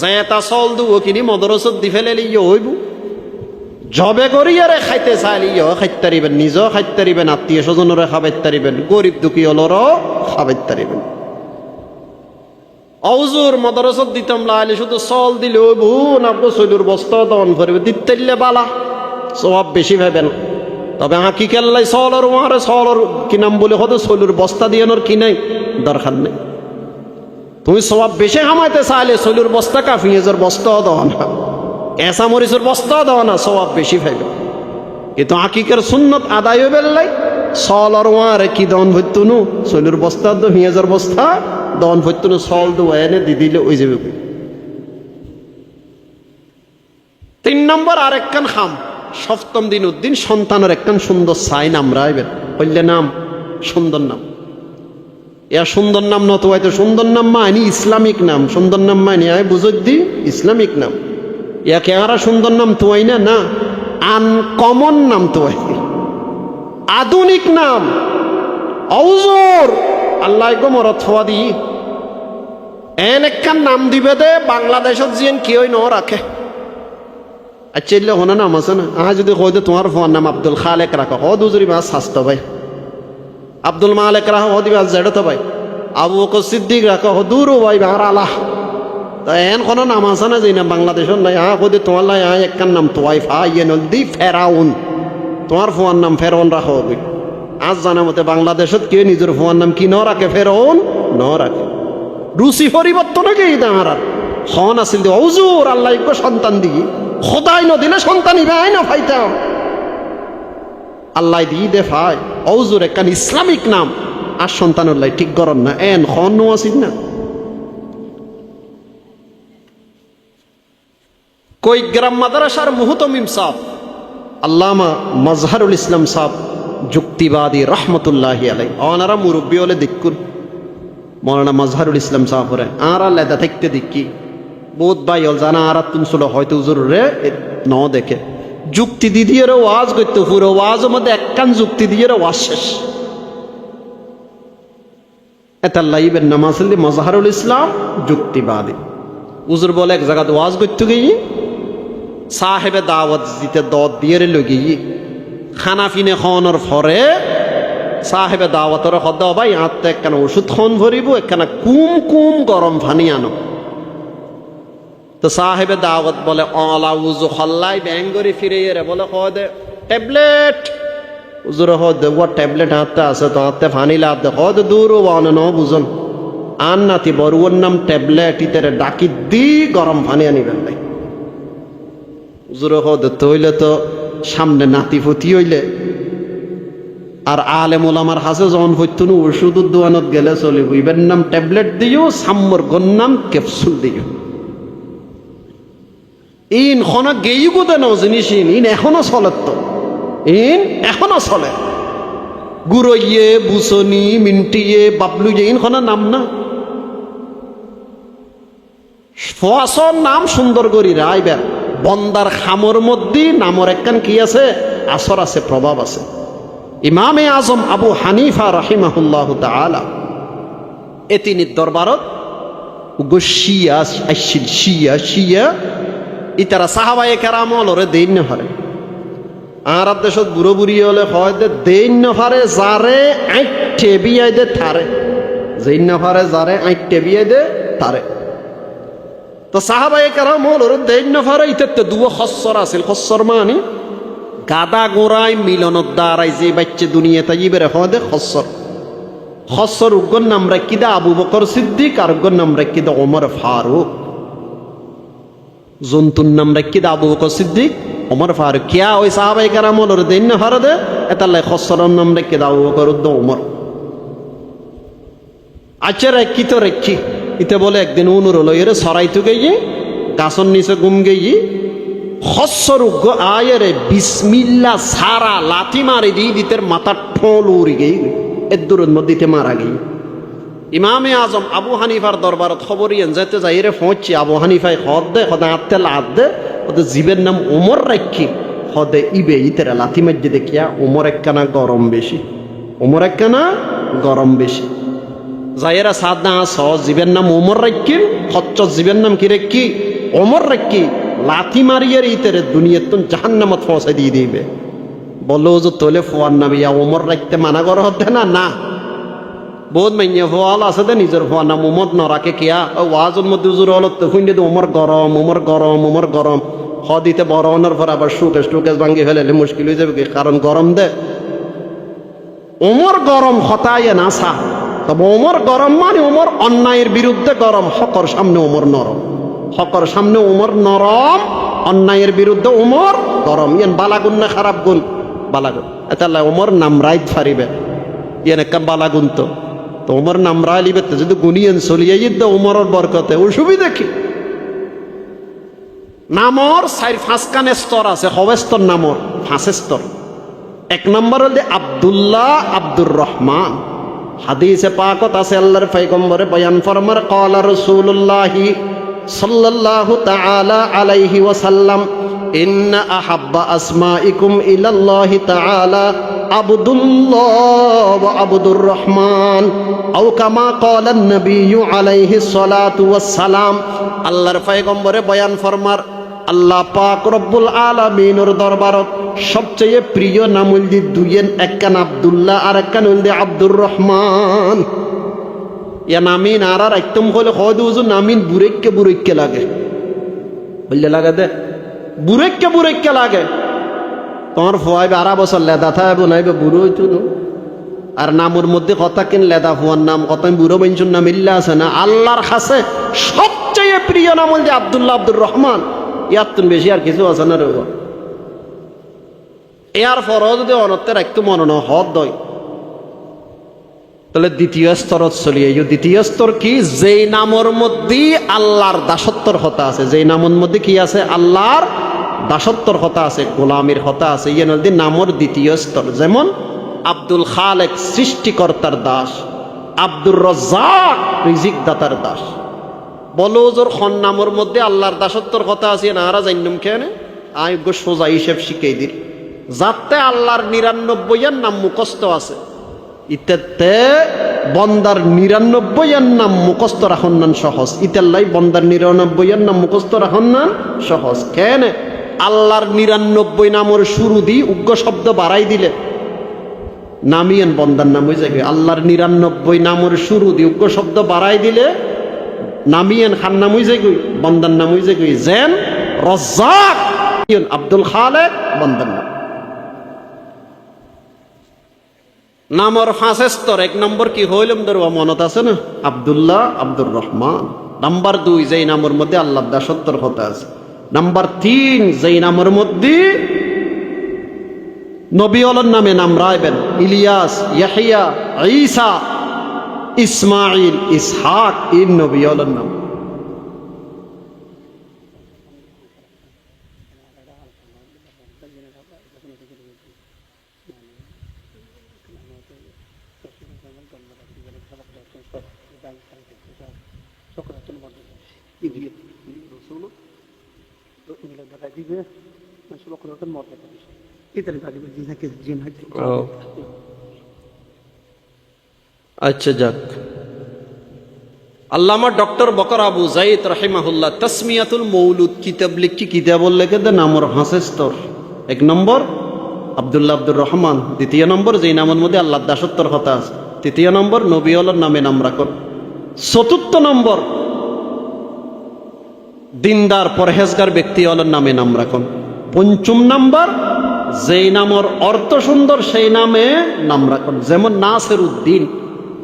জেতা চল দু কিনি মদরসত দি ফেলে ইয়ে হইব জবে করিয়ারে খাইতে চাইলে ইয়ে খাইতে পারিবেন নিজেও খাইতে পারিবেন আত্মীয় স্বজনরে খাবাইতে পারিবেন গরিব দুঃখী হলরও খাবাইতে পারিবেন অজুর মদরসত দিতাম লাইলে শুধু চল দিলে ওই ভুন আপনার শৈলুর বস্তা দন করবে দিতে বালা সব বেশি ভাবেন তবে আঁকি কেল্লাই চলর মারে চলর কি নাম বলে হতো শৈলুর বস্তা দিয়ানোর কি নাই দরকার নেই তুমি সব বেশি কামাইতে চাইলে শৈলুর বস্তা কাফিয়েজের বস্তাও দেওয়া না এসা মরিচের বস্তাও দেওয়া না সব বেশি ভাবে কিন্তু আকিকের সুন্নত আদায় বেললাই চলর মারে কি দন ভর্তুনু শৈলুর বস্তা তো হিঁয়াজের বস্তা দন ভর্তুনু চল দু এনে দি দিলে ওই যাবে 3 নম্বর আরেকখান খাম সপ্তম দিন উদ্দিন সন্তানের একখান সুন্দর সাইন আমরা আইবেন বললে নাম সুন্দর নাম ইয়া সুন্দর নাম নত হয়তো সুন্দর নাম মানি ইসলামিক নাম সুন্দর নাম মানি আয় বুঝত দি ইসলামিক নাম ইয়া কেহারা সুন্দর নাম তোয়াই না আনকমন নাম তোয়াই আধুনিক নাম অজর আল্লাহ গো মরত হওয়া দি এন একখান নাম দিবে দে বাংলাদেশত জিয়েন কেউ ন রাখে আচ্ছা এলে হনা নাম আছে না যদি কই দে তোমার ফোন নাম আব্দুল খালেক রাখো হ দুজুরি মাছ স্বাস্থ্য ভাই আব্দুল মালেক রাখো হ দিবে জেড তো ভাই আবু বকর সিদ্দিক রাখো হ দূর ভাই ভার আলাহ তা এন কোনো নাম আছে না যে না বাংলাদেশত নাই কই দে তোমার লাই একখান নাম তোয়াই ফা ইয়ে নল দি ফেরাউন তোমার ফোন নাম ফেরাউন রাখো আজ জানা মতে বাংলাদেশত কে নিজের ফোন নাম কি ন রাখে ফেরাউন ন রাখে রুচি পরিবর্তন গেই আমার হন আসিল দি হুজুর আল্লাহ সন্তান দিই খোদাই ন দিলে সন্তান ইবাই না ফাইতাম আল্লাহ দি দে ফাই হুজুর একখান ইসলামিক নাম আর সন্তানের লাই ঠিক করন না এন খন নো আসিল না কই গ্রাম মাদ্রাসার মুহতমিম সাহেব আল্লামা মাজহারুল ইসলাম সাহেব যুক্তিবাদী রহমতুল্লাহি আলাই অনারা মুরব্বী হলে দেখুন মৌলানা মাজহারুল ইসলাম সাহেবরে আর লেদা থাকতে দেখি বহুত ভাই হল জানা আর তুম ছিল হয়তো হুজুরে ন দেখে যুক্তি দিয়ে ওয়াজ করতে পুরো ওয়াজের মধ্যে একখান যুক্তি দিয়ে ওয়াজ শেষ এটা লাইবের নাম আসলে মাজহারুল ইসলাম যুক্তিবাদী হুজুর বলে এক জায়গাতে ওয়াজ করতে গিয়ে সাহেবে দাওয়াত দিতে দত দিয়ে লগি খানা ফিনে খাওয়ানোর পরে সাহেবে দাওয়াতর খদ ভাই আত্মা একখানা ওষুধ খন ভরিব একখানা কুম কুম গরম পানি আনো তো সাহেবে দাওয়াত বলে অলা উজু হল্লাই ব্যাঙ্গরি ফিরে এরে বলে দে ট্যাবলেট উজুর দে ও ট্যাবলেট হাতে আছে তো হাতে ফানি লাভ দে দে দূর ন বুঝন আন নাতি বড়ুয়ার নাম ট্যাবলেট ইতারে ডাকি দি গরম পানি আনিবেন ভাই উজুর দে তৈলে তো সামনে নাতি ফুটি হইলে আর আলেম ওলামার হাসে যখন হইতুন ওষুধ দোয়ানত গেলে চলিব ইবের নাম ট্যাবলেট দিও সাম্মর গন নাম ক্যাপসুল দিও ইন খন গেই গুদে নাও জিনিস ইন এখনো চলে তো ইন এখনো চলে গুড়ইয়ে বুসনি মিন্টিয়ে বাবলুয়ে ইন খন নাম না ফসল নাম সুন্দর করি রাইবার বন্দার খামর মধ্যে নামর একখান কি আছে আসর আছে প্রভাব আছে ইমামে আজম আবু হানিফা রাহিমাহুল্লাহ তাআলা তিনি দরবারত শিয়া আসছিল শিয়া শিয়া ইতারা সাহাবায়ে কেরাম লরে দেন না পারে আর দেশত বুড়ো বুড়ি হলে হয় দেন না পারে যারে আইটে বিয়াই দে তারে, যেই না পারে যারে আইটে বিয়াই দে তারে। তো সাহাবায়ে কেরাম হলোর দেই না পারে ইতে দুয়া খসর আছিল। খসর মানে গাদা গোড়ায় মিলনত দ্বারাই যে বাচ্চা দুনিয়া তাইবের হদে খসর। খসর উগ্গর নাম রাখি দে আবু বকর সিদ্দিক, আর উগ্গর নাম রাখি দে ওমর ফারুক। জন্তুর নাম রাখি দে আবু বকর সিদ্দিক, ওমর ফারুক। কিয়া ওই সাহাবায়ে কেরাম হলোর দেই না পারে দে এতাল্লাই খসরের নাম রাখি দে আবু বকর উদ্দ ওমর। আচ্ছা রেখি তো রেখি ইতে বলে একদিন উনুর হলো এর সরাইতু গেই গাছর নিচে গুম গেই খসর আয়েরে বিসমিল্লা সারা লাথি মারি দিই দিতে মাথা ঠোল উড়ি গেই এর দূরের মধ্যে মারা গেই। ইমামে আজম আবু হানিফার দরবারত খবর ইয়েন যেতে যাই রে পৌঁছি। আবু হানিফাই হদ দে হদে আত্তে লাদ দে ওদের জীবের নাম ওমর রাখি হদে ইবে ইতেরা লাথি মার্জি দেখিয়া ওমর একখানা গরম বেশি, ওমর একখানা গরম বেশি। যাইরা সাদা আস জীবের নাম ওমর রাখি, খচ্চ জীবের নাম কি রেখি ওমর রাখি, লাথি মারিয়ে ইতেরে দুনিয়ার তো জাহান্নামত পৌঁছাই দিয়ে দিবে। বলো যে তোলে ফোয়ার নাবিয়া ওমর রাখতে মানা করা হতে না। না বহুত মাইয়া ফোয়াল আছে দে নিজের ফোয়ার নাম ওমর ন রাখে কিয়া ওয়াজের মধ্যে উজুর হল তো শুনে দে ওমর গরম, ওমর গরম, ওমর গরম। হ দিতে বড় অনার পর আবার সুকেশ টুকেশ ভাঙ্গি ফেলে মুশকিল হয়ে যাবে, কারণ গরম দে। ওমর গরম হতায় না সা, তবে ওমর গরম মানে ওমর অন্যায়ের বিরুদ্ধে গরম, হকর সামনে ওমর নরম, হকর সামনে ওমর নরম, অন্যায়ের বিরুদ্ধে ওমর গরম। ইয়ান বালাগুন না খারাপ গুণ? বালাগুন। তাহলে ওমর নাম রাইত ফারিবে ইয়ান একটা বালাগুন। তো ওমর নাম রাইলিবে যদি গুনিয়েন চলিয়ে ঈদ ওমরের বরকতে অসুবিধা কি? নামর চার পাঁচখান স্তর আছে, হবে স্তর নামর পাঁচ স্তর। এক নম্বর হল আব্দুল্লাহ, আব্দুর রহমান। হাদিসে পাকত আছে আল্লাহর পয়গম্বরে বয়ান ফরমার ক্বালা রাসূলুল্লাহি সাল্লাল্লাহু তাআলা আলাইহি ওয়াসাল্লাম ইন্না আহাব্বা আসমাইকুম ইলাল্লাহি তাআলা আবদুল্লাহ ওয়া আবদুর রহমান আও কামা ক্বালা নবিয়্যু আলাইহিস সালাতু ওয়াস সালাম। আল্লাহর পয়গম্বরে বয়ান ফরমার আল্লাহ পাক রব্বুল আলামিনের দরবারত সবচেয়ে প্রিয় নাম হইল দুইয়েন, একখান আব্দুল্লাহ আর একখান হইল আব্দুর রহমান। ইয়া নামিন আর একদম হলে হয়তো নামিন বুরেককে বুরেককে লাগে, বললে লাগে দে বুরেককে বুরেককে লাগে। তোমার ফোয়াইবে 12 বছর লেদা থাকবে নাইবে বুড়ো হইতো না। আর নামের মধ্যে কথা কিন লেদা ফোয়ার নাম কত বুড়ো বেঞ্চুর নাম ইল্লা আছে না। আল্লাহর কাছে সবচেয়ে প্রিয় নাম হইল আব্দুল্লাহ, আব্দুর রহমান। ইয়ার তুন বেশি আর কিছু আছে না রে। এর পরও যদি অনত্বের একটু মনন হদ দয় তাহলে দ্বিতীয় স্তরত চলিয়ে। দ্বিতীয় স্তর কি? যেই নামের মধ্যে আল্লাহর দাসত্বর হতা আছে, যেই নামের মধ্যে কি আছে? আল্লাহর দাসত্বর হতা আছে, গোলামির হতা আছে। ইয়ে নদী নামর দ্বিতীয় স্তর। যেমন আব্দুল খালেক সৃষ্টিকর্তার দাস, আব্দুর রাজ্জাক রিজিক দাতার দাস। বলো জোর খন নামের মধ্যে আল্লাহর দাসত্বর কথা আছে না? আরা জান্নুম কেন আয়োগ্য সোজা হিসেব শিখাই দিল। যাতে আল্লাহর 99 নাম মুখস্থ আছে, ইত্যাতে বন্দার 99 নাম মুখস্থ রাখন নান সহজ। ইতাল্লাই বন্দার 99 নাম মুখস্থ রাখন নান সহজ। কেন? আল্লাহর 99 নামের শুরু দি উগ্র শব্দ বাড়াই দিলে নামিয়েন বন্দার নাম হয়ে যাবে। আল্লাহর 99 নামের শুরু দি উগ্র শব্দ বাড়াই দিলে নামিয়েন খান নাম হয়ে যাই, বন্দার নাম হয়ে যাই। যেন রাজ্জাক আব্দুল খালেক বন্দার নাম। নামর 5 স্তর। 1 নম্বর কি হইলাম ধরবা মনত আছে না? আব্দুল্লাহ, আব্দুর রহমান। নাম্বার 2 যেই নামের মধ্যে আল্লাহর দাসত্বর কথা আছে। নাম্বার 3 যেই নামের মধ্যে নবী হলের নামে নাম রাখবেন। ইলিয়াস, ইয়াহিয়া, ঈসা, ইসমাইল, ইসহাক, এই নবী হলের নাম। আচ্ছা যাক, আল্লামা ডক্টর বকর আবু জাইদ রাহিমাহুল্লাহ তাসমিয়াতুল মৌলুদ কিতাব লিখি। কিতাবল লেখে দে নামর 5 স্তর। 1 নম্বর আব্দুল্লাহ, আব্দুর রহমান। দ্বিতীয় নম্বর যেই নামের মধ্যে আল্লাহর দাসত্বর কথা আছে। তৃতীয় নম্বর নবী আল্লাহর নামে নাম রাখুন। চতুর্থ নম্বর দিনদার পরহেজগার ব্যক্তি আল্লাহর নামে নাম রাখুন। পঞ্চম নাম্বার যেই নামের অর্থ সুন্দর সেই নামে নাম রাখুন। যেমন নাসের উদ্দিন,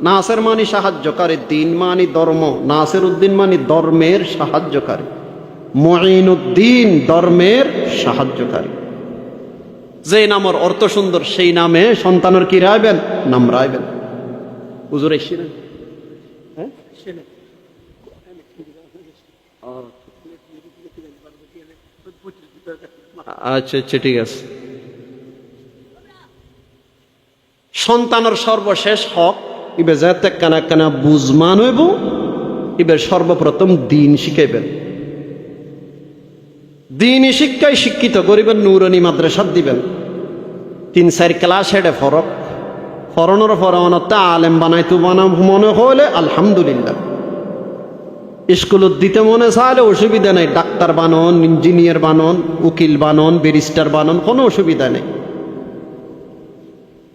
নাসের মানি সাহায্যকারী, দিন মানি ধর্ম, নাসের উদ্দিন মানি ধর্মের সাহায্যকারী, মুঈনুদ্দিন ধর্মের সাহায্যকারী। যে নামের অর্থ সুন্দর সেই নামে সন্তানের কি রাখবেন? নাম রাখবেন। হুজুর এসেছিলেন? হ্যাঁ, আচ্ছা আচ্ছা, ঠিক আছে। সন্তানের সর্বশেষ হক ইবে যাতে কানা কানা বুঝমান হইব, ইবে সর্বপ্রথম দিন শিখাইবেন। দিনই শিক্ষায় শিক্ষিত করিবেন, নুরানি মাদ্রাসাত দিবেন। 3-4 ক্লাস হেডে ফরক ফরনের ফরমানতে আলেম বানাইতো মনে হইলে আলহামদুলিল্লাহ। স্কুলত দিতে মনে চাইলে অসুবিধা নেই, ডাক্তার বানন, ইঞ্জিনিয়ার বানন, উকিল বানন, ব্যারিস্টার বানন, কোনো অসুবিধা নেই।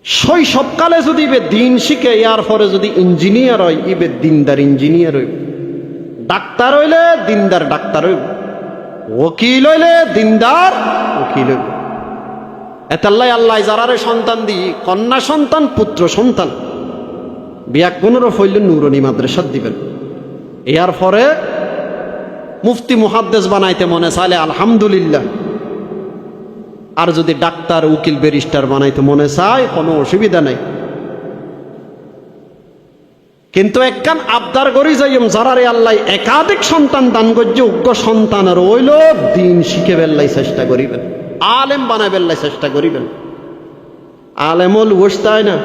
শৈশবকালে যদি ইবে দিন শিখে ইয়ার পরে যদি ইঞ্জিনিয়ার হয়, ইবে দিনদার ইঞ্জিনিয়ার হইব। ডাক্তার হইলে দিনদার ডাক্তার হইব, ওকিল হইলে দিনদার ওকিল হইব। এতাল্লাই আল্লাহ যারারে সন্তান দিই, কন্যা সন্তান, পুত্র সন্তান, বিয়াগুণেরও ফইলে নুরানি মাদ্রাসাত দিবেন। এর পরে মুফতি মুহাদ্দিস বানাইতে মনে চাইলে আলহামদুলিল্লাহ। আর যদি ডাক্তার, উকিল, ব্যারিস্টার বানাইতে মনে চায় কোনো অসুবিধা নাই। কিন্তু একখান আবদার করি যাইম, যারারে আল্লাহ একাধিক সন্তান দান করছে, উগ্র সন্তানের হইল দিন শিখে বেল্লাই চেষ্টা করিবেন, আলেম বানাই বেল্লাই চেষ্টা করিবেন। আলেমল ওস তাই না,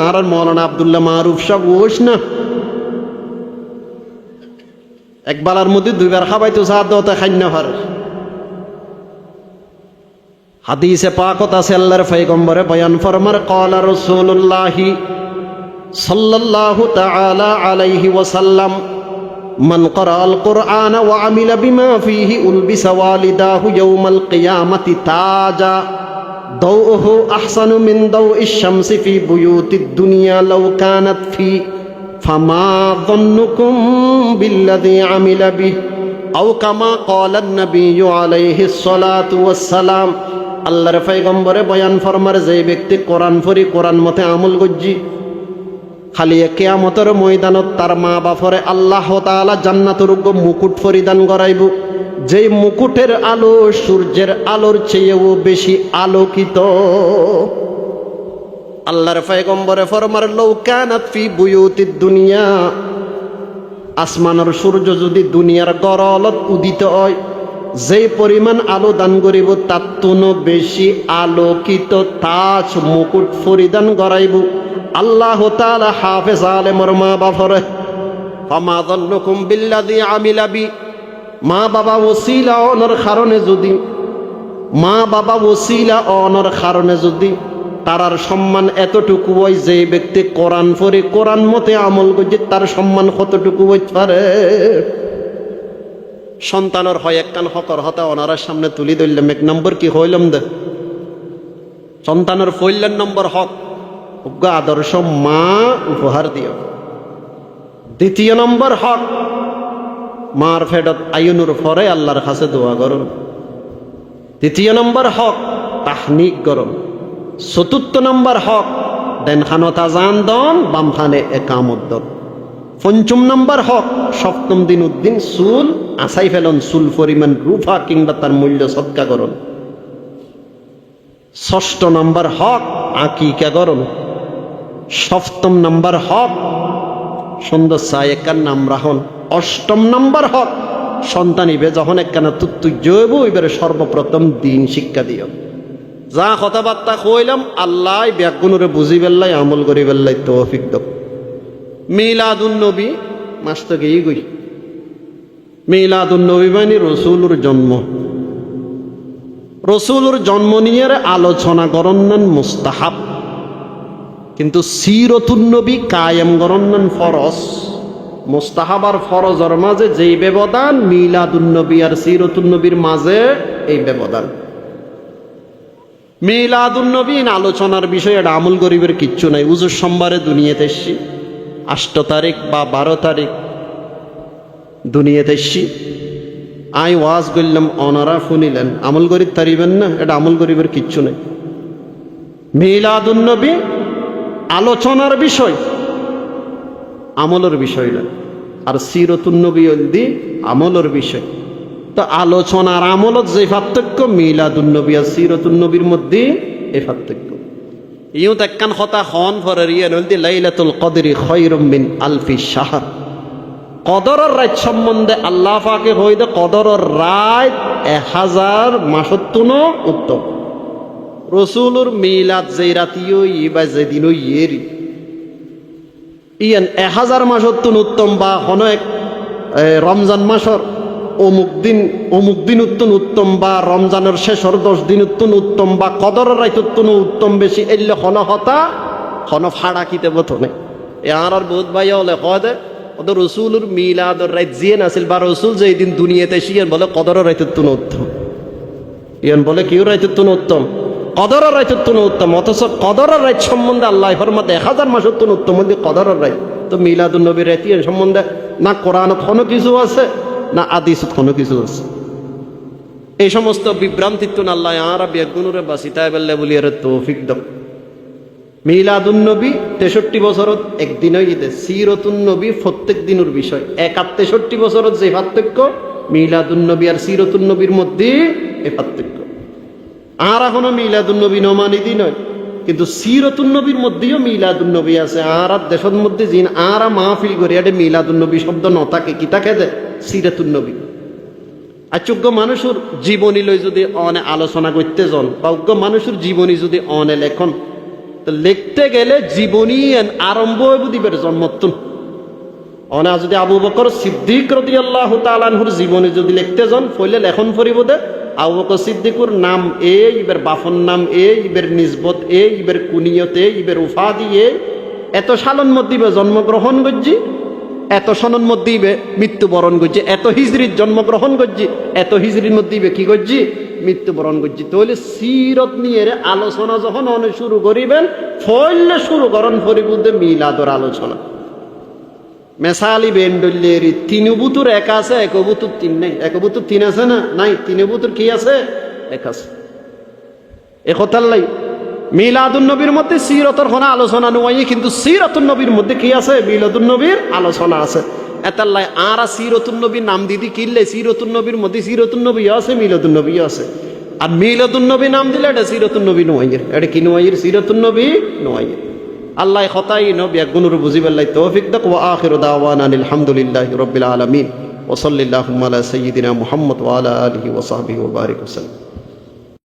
আর মৌলানা আব্দুল্লাহ মারুফ সব ওস না। একবালার মধ্যে 2 বার খাবাইতো চা দতে খান্য পারে। হাদিসে পাকত আছে আল্লাহর পয়গম্বরে বয়ান ফরমার, ক্বালা রাসূলুল্লাহ সাল্লাল্লাহু তাআলা আলাইহি ওয়াসাল্লাম, মান ক্বারাআল কুরআন ওয়া আমিলা বিমা ফীহি উলবিসা ওয়ালিদাহু ইয়াওমাল কিয়ামাতি তাজা দাউহু আহসানু মিন দাউইশ শামসি ফি বুয়ুতিদ দুনিয়া লাউ কানাত ফি ফামা যন্নুকুম বিল্লাযী আমিলা বিহি আও কামা ক্বালান নাবিয়্যু আলাইহিস সালাতু ওয়াস সালাম। আল্লাহর পয়গম্বরে বয়ান ফরমার, যে ব্যক্তি কোরআন পড়ি, কোরআন মতে আমল করজি, খালি কিয়ামতের ময়দানত তার মা বাপরে আল্লাহ তাআলা জান্নাতের মুকুট পরিধান করাইব, যেই মুকুটের আলো সূর্যের আলোর চেয়েও বেশি আলোকিত। আল্লাহর পয়গম্বরে ফরমার, লাউ কানাত ফি বুয়ুতিদ দুনিয়া, আসমানের সূর্য যদি দুনিয়ার গড়লত উদিত হয়, যে পরিমাণ আলো দান করিব তার তুনো বেশি আলোকিত তাজ মুকুট পরিধান করাইব আল্লাহ তাআলা হাফেজ আলেমর মা বাপরে। ফামা যান্নুকুম বিল্লাযী আমিলা বি, মা বাবা ওসিলা অনর কারণে যদি, মা বাবা ওসিলা অনর কারণে যদি তারার সম্মান এতটুকু হয়, যে ব্যক্তি কোরআন পড়ে কোরআন মতে আমল করছে তার সম্মান কতটুকু হইতে পারে। সন্তানের হয় একখান হকর হতা ওনার সামনে তুলি ধরলাম, 1 নম্বর কি হইলাম দে সন্তানের ফইলের নম্বর হক আদর্শ মা উপহার দিও। 2 নম্বর হক মার ফেডত আয়ুনুর ফরে আল্লাহর কাছে দোয়া করুন। 3 নম্বর হক তাহনিক করুন। 4 নম্বর হক দেন খানতা জান দন, বাম খানে একামত দন। 5 নম্বর হক 7ম দিন উদ্দিন চুল আছাই ফেলন, চুল পরিমাণ রূপা কিংবা তার মূল্য সৎকা করুন। 6 নম্বর হক আকিকা করুন। 7ম নম্বর হক সুন্দর চাই একখান নাম রাখুন। 8ম নম্বর হক সন্তান ইবে যখন একখানা তুত্তু জৈব এবারে সর্বপ্রথম দিন শিক্ষা দিও। যা কথাবার্তা কইলাম আল্লাহ ব্যাগুণরে বুঝি বেল্লাই আমল করি বেল্লাই তৌফিক দাও। মিলাদুন নবী মাস তো গেই গই, মিলাদুন নবী মানে রসুলুর জন্ম। রসুলুর জন্ম নিয়ে আলোচনা করন্নান মুস্তাহাব, কিন্তু সিরতুন নবী কায়েম করন্নান ফরজ। মুস্তাহাব আর ফরজের মাঝে যেই ব্যবধান, মিলাদুন নবী আর সিরতুন নবীর মাঝে এই ব্যবধান। মিলাদুন্নবী আলোচনার বিষয়ে এটা আমল গরিবের কিচ্ছু নাই। উজুর সোমবারে দুনিয়াতে এসছি, 8 তারিখ বা 12 তারিখ দুনিয়াতে এসছি, আই ওয়াজ করলাম, অনারা শুনিলেন, আমল গরিব তারিবেন না? এটা আমল গরিবের কিচ্ছু নেই। মিলাদুন্নবী আলোচনার বিষয়, আমলের বিষয় না। আর সিরতুন্নবী দি আমলের বিষয়। তো আলোচনার আমলত যে পার্থক্য, মিলাদুন্নবী আর সিরতুন্নবীর মধ্যে এই পার্থক্য। ইউ একখান কথা খন ফরের ইয়ে নলদি লাইলাতুল কদরি খায়রুম মিন আলফি শাহর। কদরের রাত সম্বন্ধে আল্লাহ পাকে হইতে কদরের রাত 1000 মাসের তুনো উত্তম। রসুলুর মিলাদ যেই রাতিও ই বা যেদিনও ইয়েরি ইয়ান 1000 মাসের তুন উত্তম, বা কোনো এক রমজান মাসর অমুক দিন উত্তম, বা রমজানের শেষর 10 দিন উত্তম, বা কদরের রাত উত্তম বেশি। এলে হলো হতা হন ফাড়া কিতে বোধনে এ আর বহুত ভাই হলে কদে ওদের রসুলুর মিলাদর রাত জিয়েন আসিল, বা রসুল যেই দিন দুনিয়াতে শিয়ান বলে কদরের রাত উত্তম, ইয়ান বলে কিউ রাত উত্তম, কদরের রাত উত্তম। অথচ কদরের রাত সম্বন্ধে আল্লাহ ফরমাতে 1000 মাসের উত্তম মধ্যে কদরের রাত। তো মিলাদুন্নবীর রাত সম্বন্ধে না কোরআনত কোনো কিছু আছে, না আদিসত কোনো কিছু আছে। এই সমস্ত বিভ্রান্তিত্ব আল্লাহ আর বেগুনুরে বাসিতায় বেললে বলিয়ার তৌফিক দাও। মিলাদুন্নবী 63 বছরত একদিনই ঈদে, সিরতুন্নবী প্রত্যেক দিনের বিষয়। 63 বছরত যে পার্থক্য, মিলাদুন্নবী আর সিরতুন্নবীর মধ্যে এই পার্থক্য। আর এখনো মিলাদুন্নবী নমানিদি নয়, কিন্তু সিরতুন্নবীর মধ্যেও মিলাদুন্নবী আছে। আর দেশের মধ্যে জিন আর মাহফিল করে এটা মিলাদুন্নবী শব্দ নথাকে কি তাকে দে সিরতুন্নবী। আচুজ্ঞ মানুষের জীবনী লই যদি অনে আলোচনা করতে যান, বা অজ্ঞ মানুষের জীবনী যদি অনে লেখন, তো লিখতে গেলে জীবনী আরম্ভ হইব দিবের জন্মতুন। অনে যদি আবু বকর সিদ্দিক রাদিয়াল্লাহু তাআলা আনহুর জীবনী যদি লিখতে যান, ফলে লেখন ফরিব দে আবু বকর সিদ্দিকুর নাম এ, ইবের বাফন নাম এ, ইবের নিজবত এ, ইবের কুনিয়ত এ, ইবের উফাদি এ, এত সালন মধ্যে জন্মগ্রহণ করছি, এত সনন মধ্যে মৃত্যুবরণ করছি, এত হিজরির জন্মগ্রহণ করছি, এত হিজরির মধ্যে কি করছি মৃত্যুবরণ করছি। তাহলে সিরত নিয়ে আলোচনা যখন অনেক শুরু করিবেন, ফলে শুরু করেন ফরিবুদ্দে মিলাদর আলোচনা। মেসালি বেন্ডলের 3 বুতুর এক আছে, 1 বুতুর 3 নেই। 1 বুতুর 3 আছে না? নাই। 3 বুতুর কি আছে? 1 আছে। এ কথার লাই মিলাদুন্নবীর মধ্যে সিরতর কোনো আলোচনা নয়, কিন্তু সিরতুন্নবীর মধ্যে কি আছে? মিলাদুন্নবীর আলোচনা আছে। এতার লাই আর সিরতুন্নবীর নাম দিদি কিনলে সিরতুন্নবীর মধ্যে সিরতুন্নবী আছে, মিলাদুন্নবী আছে। আর মিলাদুন্নবী নাম দিলে এটা সিরতুন্নবী নয়, এটা কি নয়? সিরতুন্নবী নয়। আল্লাহ খতাই নবী গুনুর বুঝিবাল্লাহ তৌফিক দাক। ওয়া আখিরু দাওয়ানা আলহামদুলিল্লাহি রাব্বিল আলামিন ওয়া সাল্লাল্লাহু আলা সাইয়্যিদিনা মুহাম্মদ ওয়া আলা আলিহি ওয়া সাহবিহি ওয়া বারিক ওয়াসাল্লাম।